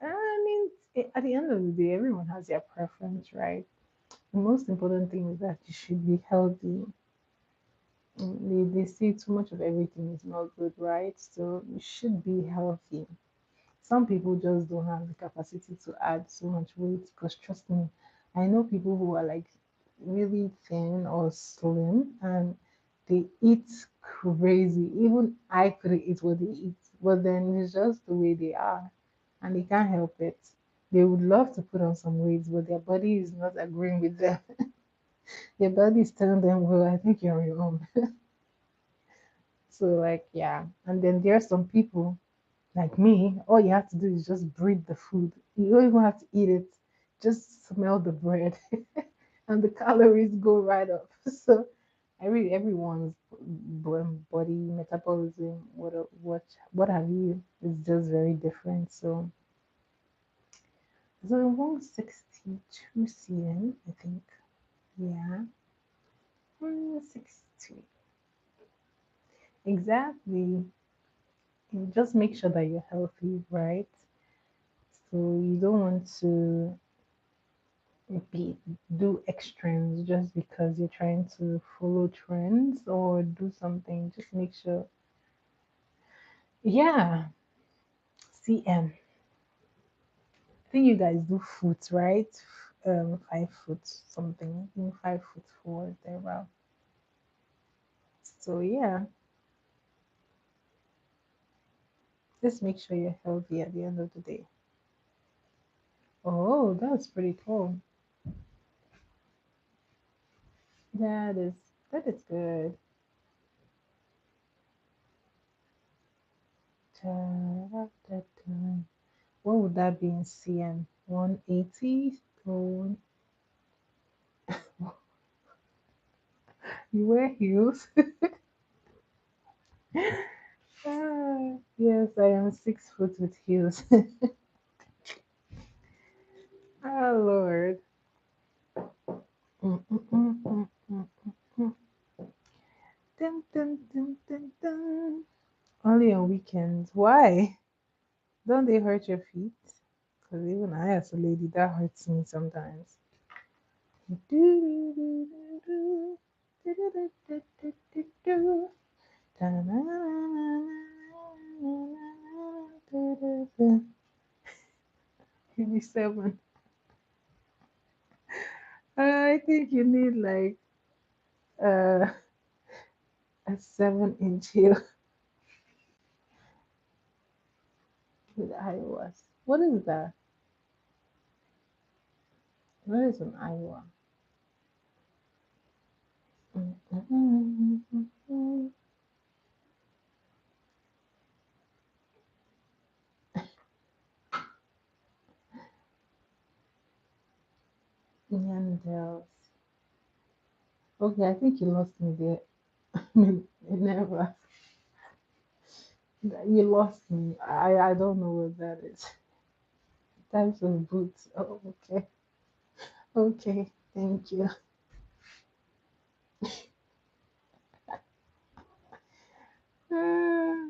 I mean, at the end of the day, everyone has their preference, right? The most important thing is that you should be healthy. They say too much of everything is not good, right? So you should be healthy. Some people just don't have the capacity to add so much weight because trust me, I know people who are like really thin or slim and they eat crazy. Even I couldn't eat what they eat, but then it's just the way they are and they can't help it. They would love to put on some weight, but their body is not agreeing with them. Their body is telling them, well, I think you're on your own. So, like, yeah. And then there are some people like me, all you have to do is just breathe the food. You don't even have to eat it. Just smell the bread and the calories go right up. So everyone's body metabolism, what have you, is just very different. So 162 cm, I think. Yeah. 162. Exactly. You just make sure that you're healthy, right? So you don't want to be do extremes just because you're trying to follow trends or do something. Just make sure. Yeah, CM. I think you guys do foot, right? 5 foot something. I think 5 foot four there. Wow. So yeah, just make sure you're healthy at the end of the day. Oh, that's pretty cool. That is that is good. Ta-da-da-da. What would that be in CM? 180? Oh, you wear heels? Ah, yes, I am 6 foot with heels. Oh Lord. Mm, mm, mm, mm, mm, mm. Dun, dun, dun, dun, dun. Only on weekends. Why? Don't they hurt your feet? Because even I, as a lady, that hurts me sometimes. Give me seven. I think you need like uh, a 7 inch heel with Iowas. What is that? What is an Iowa? Neanderthals. Okay, I think you lost me there. Never. You lost me. I don't know what that is. Types of boots. Oh, okay. Okay. Thank you. Ah,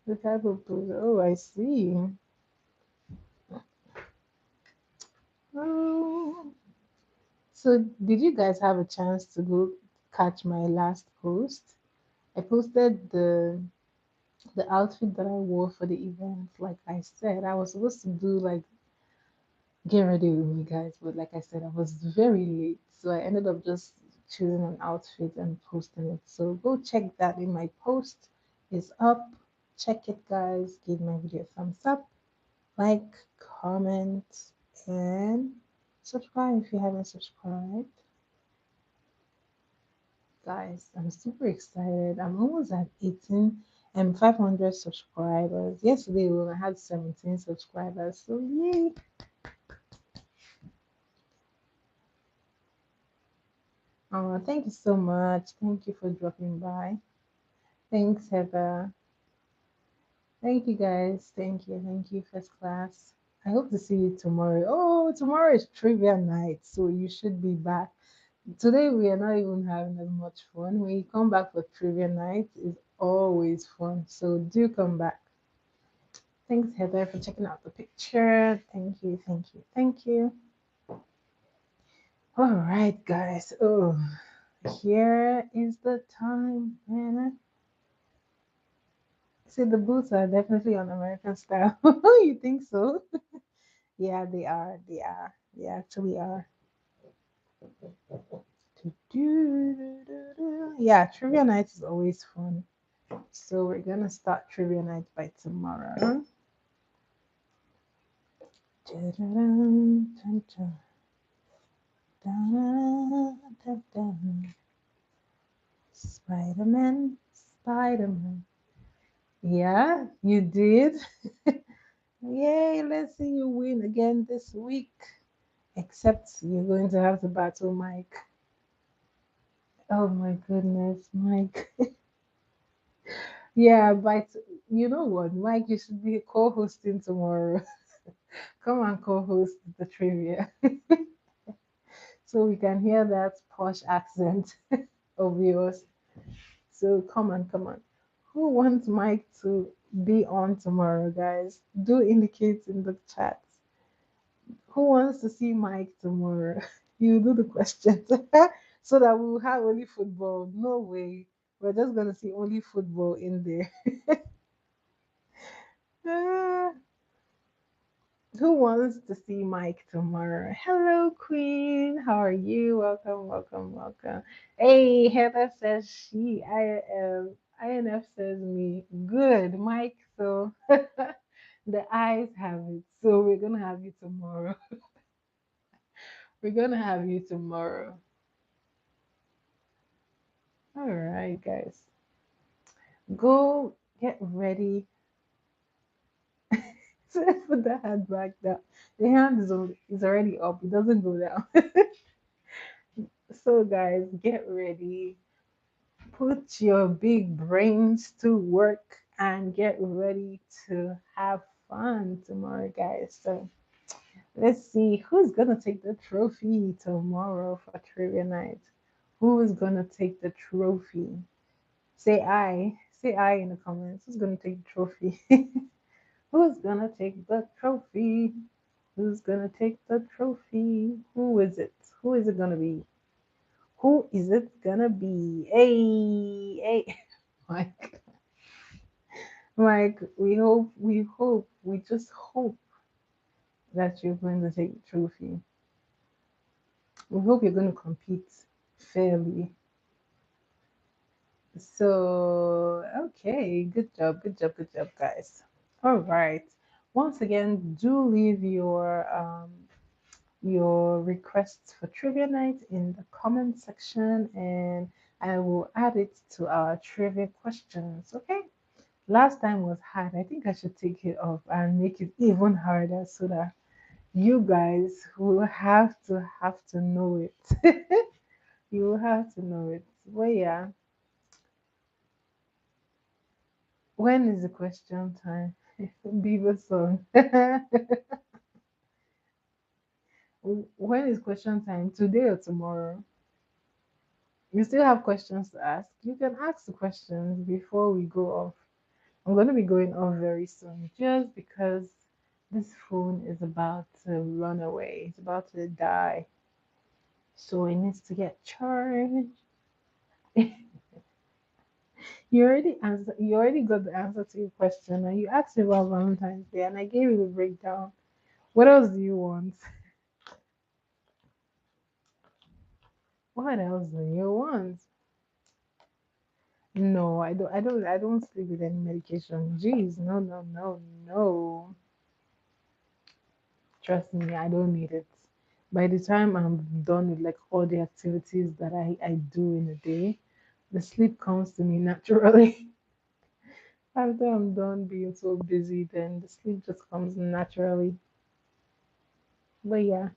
the type of boots. Oh, I see. Oh. So, did you guys have a chance to go catch my last post? I posted the outfit that I wore for the event. Like I said, I was supposed to do like get ready with me guys, but like I said, I was very late, so I ended up just choosing an outfit and posting it. So go check that in my post is up. Check it, guys. Give my video a thumbs up, like, comment, and subscribe if you haven't subscribed. Guys, I'm super excited. I'm almost at 18 and 500 subscribers. Yesterday we only had 17 subscribers, so yay! Thank you so much. Thank you for dropping by. Thanks, Heather. Thank you, guys. Thank you, first class. I hope to see you tomorrow. Oh, tomorrow is trivia night, so you should be back. Today we are not even having as much fun. When you come back for trivia night, it's always fun. So do come back. Thanks, Heather, for checking out the picture. Thank you, thank you, thank you. All right, guys. Oh, here is the time, man. See, the boots are definitely on American style. You think so? Yeah, they are. They are. They actually are. Do-do-do-do-do. Yeah, trivia night is always fun. So we're gonna start trivia night by tomorrow. Dun-dun-dun, dun-dun, dun-dun-dun-dun. Spider-Man, Spider-Man. Yeah, you did. Yay, let's see you win again this week. Except you're going to have to battle Mike. Oh my goodness, Mike. Yeah, but you know what, Mike, you should be co-hosting tomorrow. Come and co-host the trivia so we can hear that posh accent of yours. So come on, come on. Who wants Mike to be on tomorrow, guys? Do indicate in the chat. Who wants to see Mike tomorrow? You do the questions so that we will have only football. No way. We're just gonna see only football in there. Ah, who wants to see Mike tomorrow? Hello, Queen. How are you? Welcome, welcome, welcome. Hey, Heather says INF says me. Good, Mike. So The eyes have it. So we're gonna have you tomorrow. We're gonna have you tomorrow. All right, guys. Go get ready. So put the hand back down. The hand is already up. It doesn't go down. So guys, get ready. Put your big brains to work and get ready to have fun tomorrow, guys. So let's see who's gonna take the trophy tomorrow for trivia night. Who is gonna take the trophy? Say I. Say I in the comments. Who's gonna take the trophy? Who's gonna take the trophy? Who's gonna take the trophy? Who is it? Who is it gonna be? Who is it gonna be? Hey, hey, Mike, Mike. We just hope that you're going to take the trophy. We hope you're going to compete fairly. So, okay, good job, guys. All right. Once again, do leave your requests for trivia night in the comment section, and I will add it to our trivia questions. Okay. Last time was hard. I think I should take it off and make it even harder so that you guys will have to know it. You will have to know it. Well, yeah. When is the question time? Beaver song. When is question time? Today or tomorrow? You still have questions to ask. You can ask the questions before we go off. I'm going to be going off very soon just because this phone is about to run away. It's about to die. So it needs to get charged. You already got the answer to your question and you asked me about Valentine's Day and I gave you the breakdown. What else do you want? What else do you want? No, I don't sleep with any medication. Jeez, no, no, no, no. Trust me, I don't need it. By the time I'm done with like all the activities that I do in a day, the sleep comes to me naturally. After I'm done being so busy, then the sleep just comes naturally. But yeah.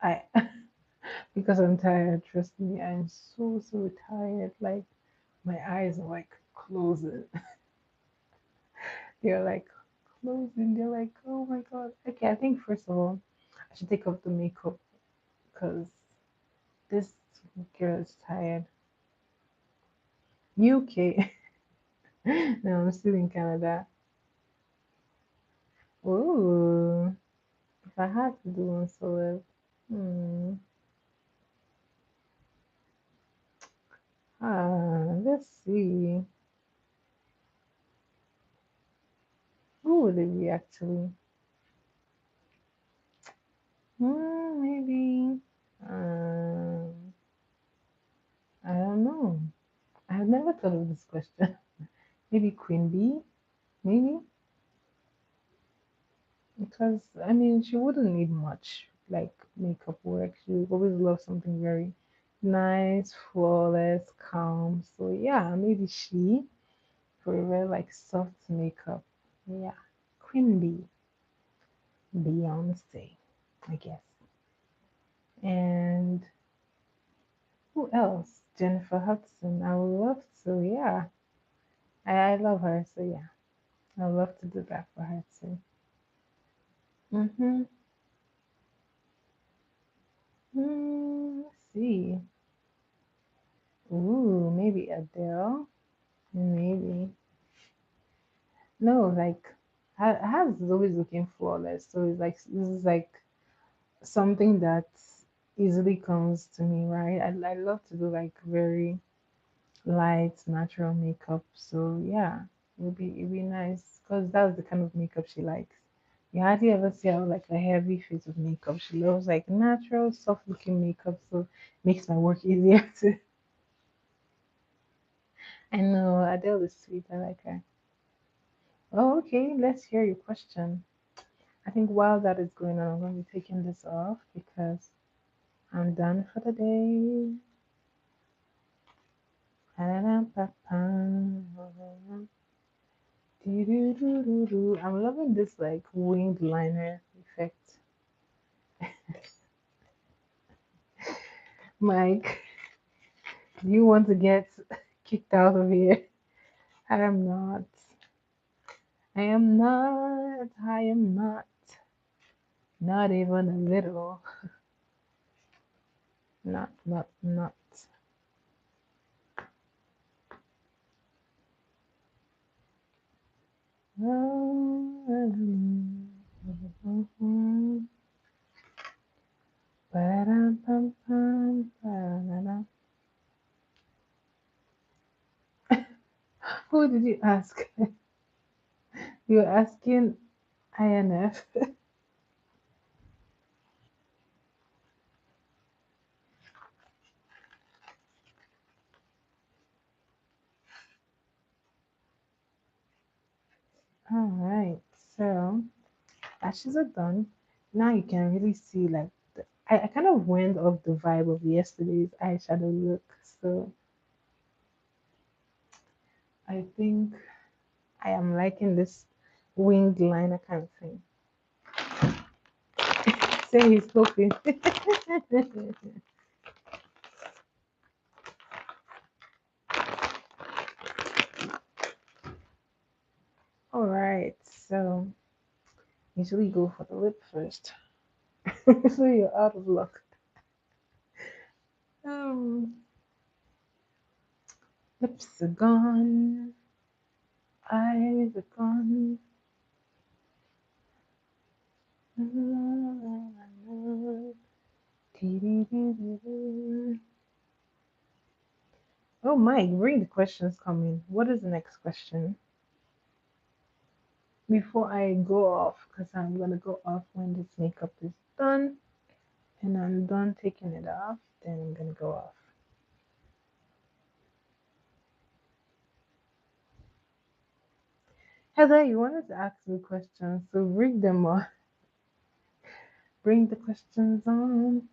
I because I'm tired, trust me, I'm so tired. Like my eyes are like closing. They're like closing. They're like, oh my god. Okay, I think first of all, I should take off the makeup because this girl is tired. UK. No, I'm still in Canada. Oh, if I had to do one solo, hmm. Let's see. Who would it be actually? Maybe. Um, I don't know. I've never thought of this question. Maybe Queen Bee. Maybe because I mean she wouldn't need much like makeup work. She would always love something very nice, flawless, calm. So yeah, maybe she for a very like soft makeup. Yeah, Queen Bee, Beyonce, I guess. And who else? Jennifer Hudson. I would love to. Yeah, I love her. So yeah, I would love to do that for her too. Mm-hmm. Let's see. Ooh, maybe Adele. Maybe. No, like Has is always looking flawless. So it's like this is like something that easily comes to me, right? I love to do like very light natural makeup. So yeah, it'd be nice because that's the kind of makeup she likes. You hardly ever see her with, like a heavy face of makeup. She loves like natural, soft looking makeup, so makes my work easier too. I know Adele is sweet. I like her. Oh, okay. Let's hear your question. I think while that is going on, I'm going to be taking this off because I'm done for the day. I'm loving this like winged liner effect. Mike, do you want to get kicked out of here? I am not. I am not. I am not. Not even a little. Not, not, not. Who did you ask? You're asking INF. All right. So lashes are done. Now you can really see like I kind of went off the vibe of yesterday's eyeshadow look. So I think I am liking this winged liner kind of thing. Say he's hoping. All right. So usually go for the lip first. So you're out of luck. Um, lips are gone. Eyes are gone. Oh, Mike, bring the questions coming. What is the next question? Before I go off, because I'm gonna go off when this makeup is done and I'm done taking it off, then I'm gonna go off. Heather, you wanted to ask me questions, so bring them on. Bring the questions on.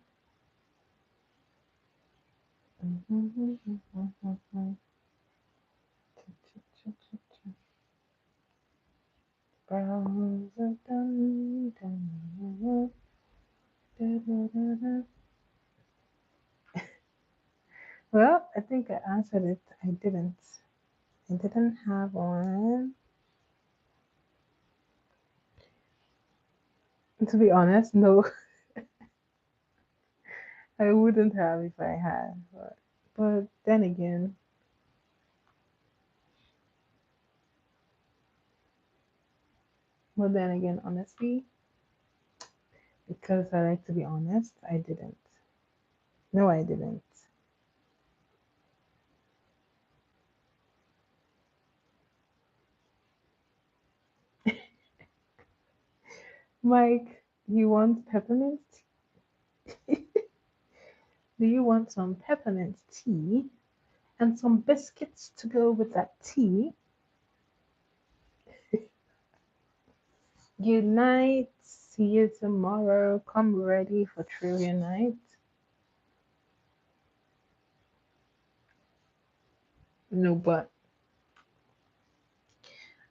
Brows are done, done. Da, da, da, da. Well, I think I answered it. I didn't. I didn't have one. To be honest, no, I wouldn't have if I had. But then again, honestly, because I like to be honest, I didn't. No, I didn't. Mike, you want peppermint? Do you want some peppermint tea and some biscuits to go with that tea? Good night. See you tomorrow. Come ready for trivia night. No, but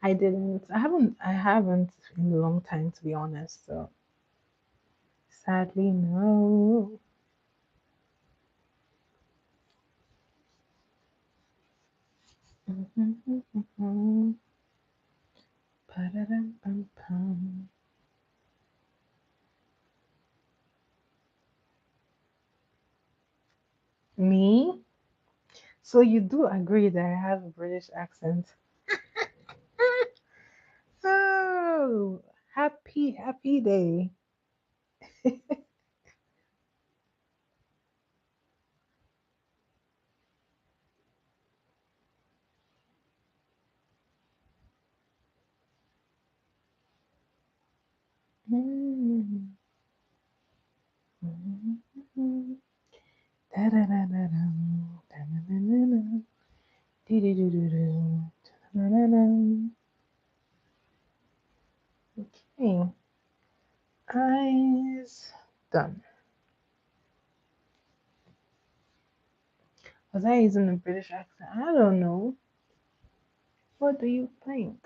I didn't. I haven't in a long time, to be honest. So sadly, no. Ba-da-dum-bum-bum. Me? So you do agree that I have a British accent? Oh, happy, happy day. Okay, eyes done. Was I using a British accent? I don't know. What do you think?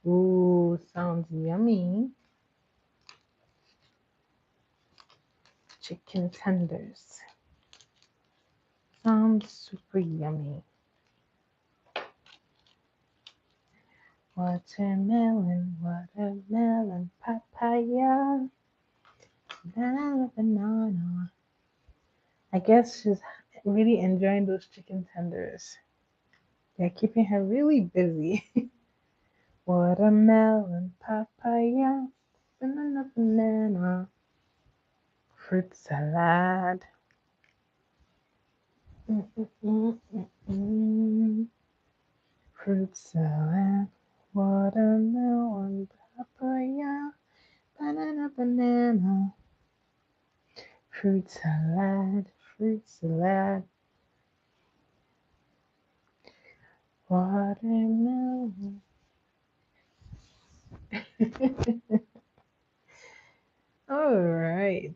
Ooh, sounds yummy. Chicken tenders. Sounds super yummy. Watermelon, watermelon, papaya, banana, banana. I guess she's really enjoying those chicken tenders. They're keeping her really busy. Watermelon, papaya, banana, banana, fruit salad. Mm, mm, mm, mm, mm. Fruit salad, watermelon, papaya, banana, banana. Fruit salad, fruit salad, watermelon. All right.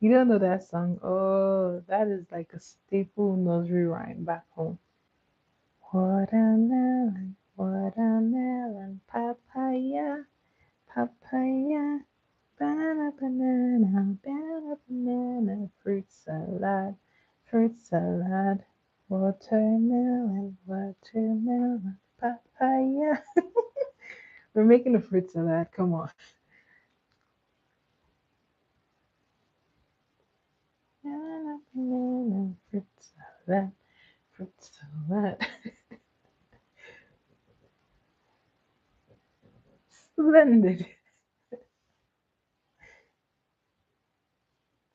You don't know that song? Oh, that is like a staple nursery rhyme back home. Watermelon, watermelon, papaya, papaya, banana, banana, banana, banana, fruit salad, fruit salad, watermelon, watermelon, papaya. We're making a fruit salad. Come on. Banana, banana, fruit salad, fruit salad. Splendid.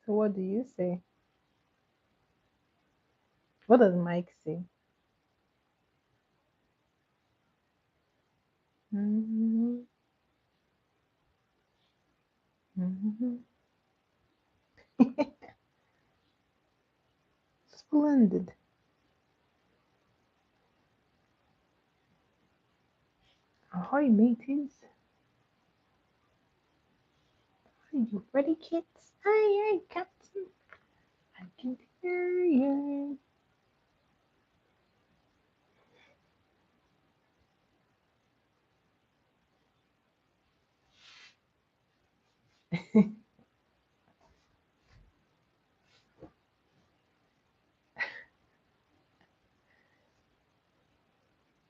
So what do you say? What does Mike say? Mhm, mhm. Splendid. Ahoy, mateys. Are you ready, kids? Aye, aye, Captain. I can hear you.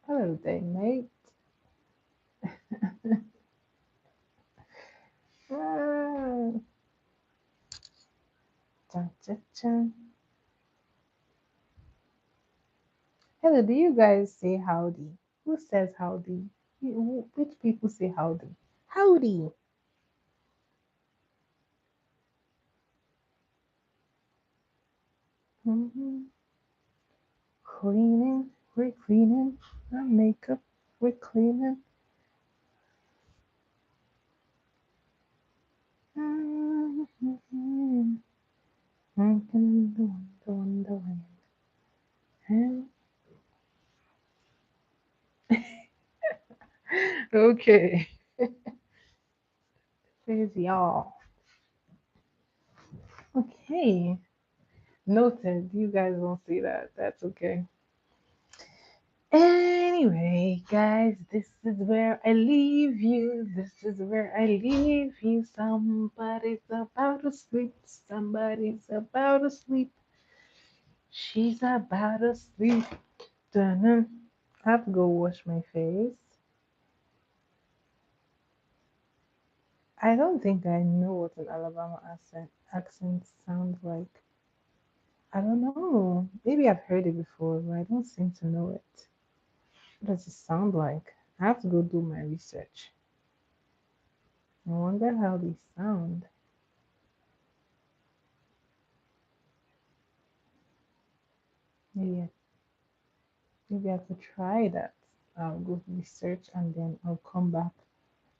Hello there, mate. Ah, cha, cha, cha. Hello, do you guys say howdy? Who says howdy? Which people say howdy? Howdy. Hmm. Cleaning, we're cleaning. Our makeup, we're cleaning. Mm-hmm. Okay. Says y'all. Okay. Noted. You guys won't see that. That's okay. Anyway, guys, this is where I leave you. This is where I leave you. Somebody's about to sleep. Somebody's about to sleep. She's about to sleep. Dun-dun. I have to go wash my face. I don't think I know what an Alabama accent sounds like. I don't know. Maybe I've heard it before, but I don't seem to know it. What does it sound like? I have to go do my research. I wonder how they sound. Maybe I could try that. I'll go research and then I'll come back.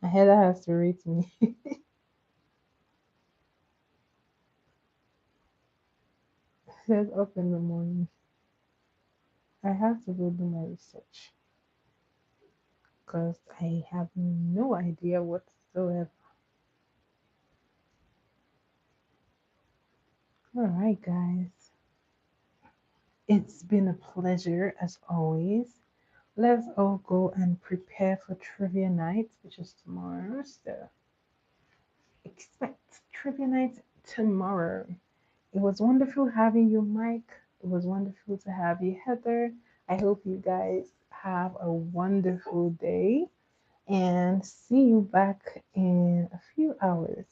And Heather has to rate me. Says up in the morning. I have to go do my research because I have no idea whatsoever. All right, guys. It's been a pleasure as always. Let's all go and prepare for trivia night, which is tomorrow. So expect trivia night tomorrow. It was wonderful having you, Mike. It was wonderful to have you, Heather. I hope you guys have a wonderful day and see you back in a few hours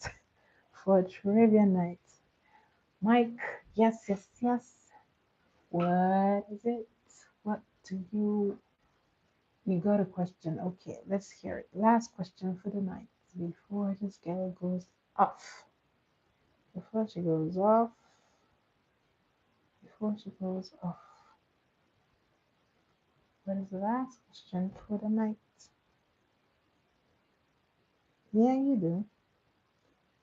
for trivia night. Mike, yes, yes, yes. What is it? What do you got a question? Okay, let's hear it. Last question for the night before this girl goes off. Before she goes off, before she goes off. What is the last question for the night? Yeah, you do.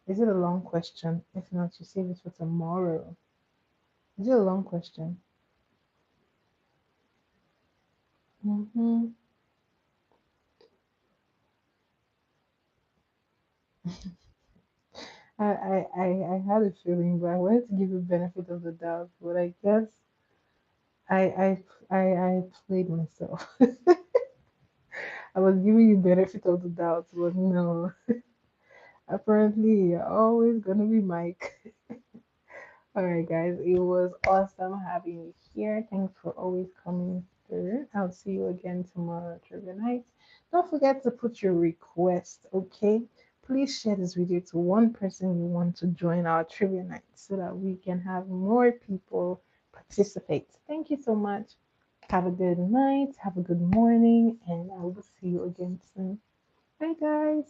Is it a long question? If not, you save it for tomorrow. Is it a long question? Mm-hmm. I had a feeling, but I wanted to give you benefit of the doubt. But I guess I I I played myself. I was giving you benefit of the doubt, but no. Apparently, you're always gonna be Mike. All right, guys, it was awesome having you here. Thanks for always coming through. I'll see you again tomorrow, trivia night. Don't forget to put your request, okay? Please share this video to one person you want to join our trivia night so that we can have more people participate. Thank you so much. Have a good night, have a good morning, and I will see you again soon. Bye, guys.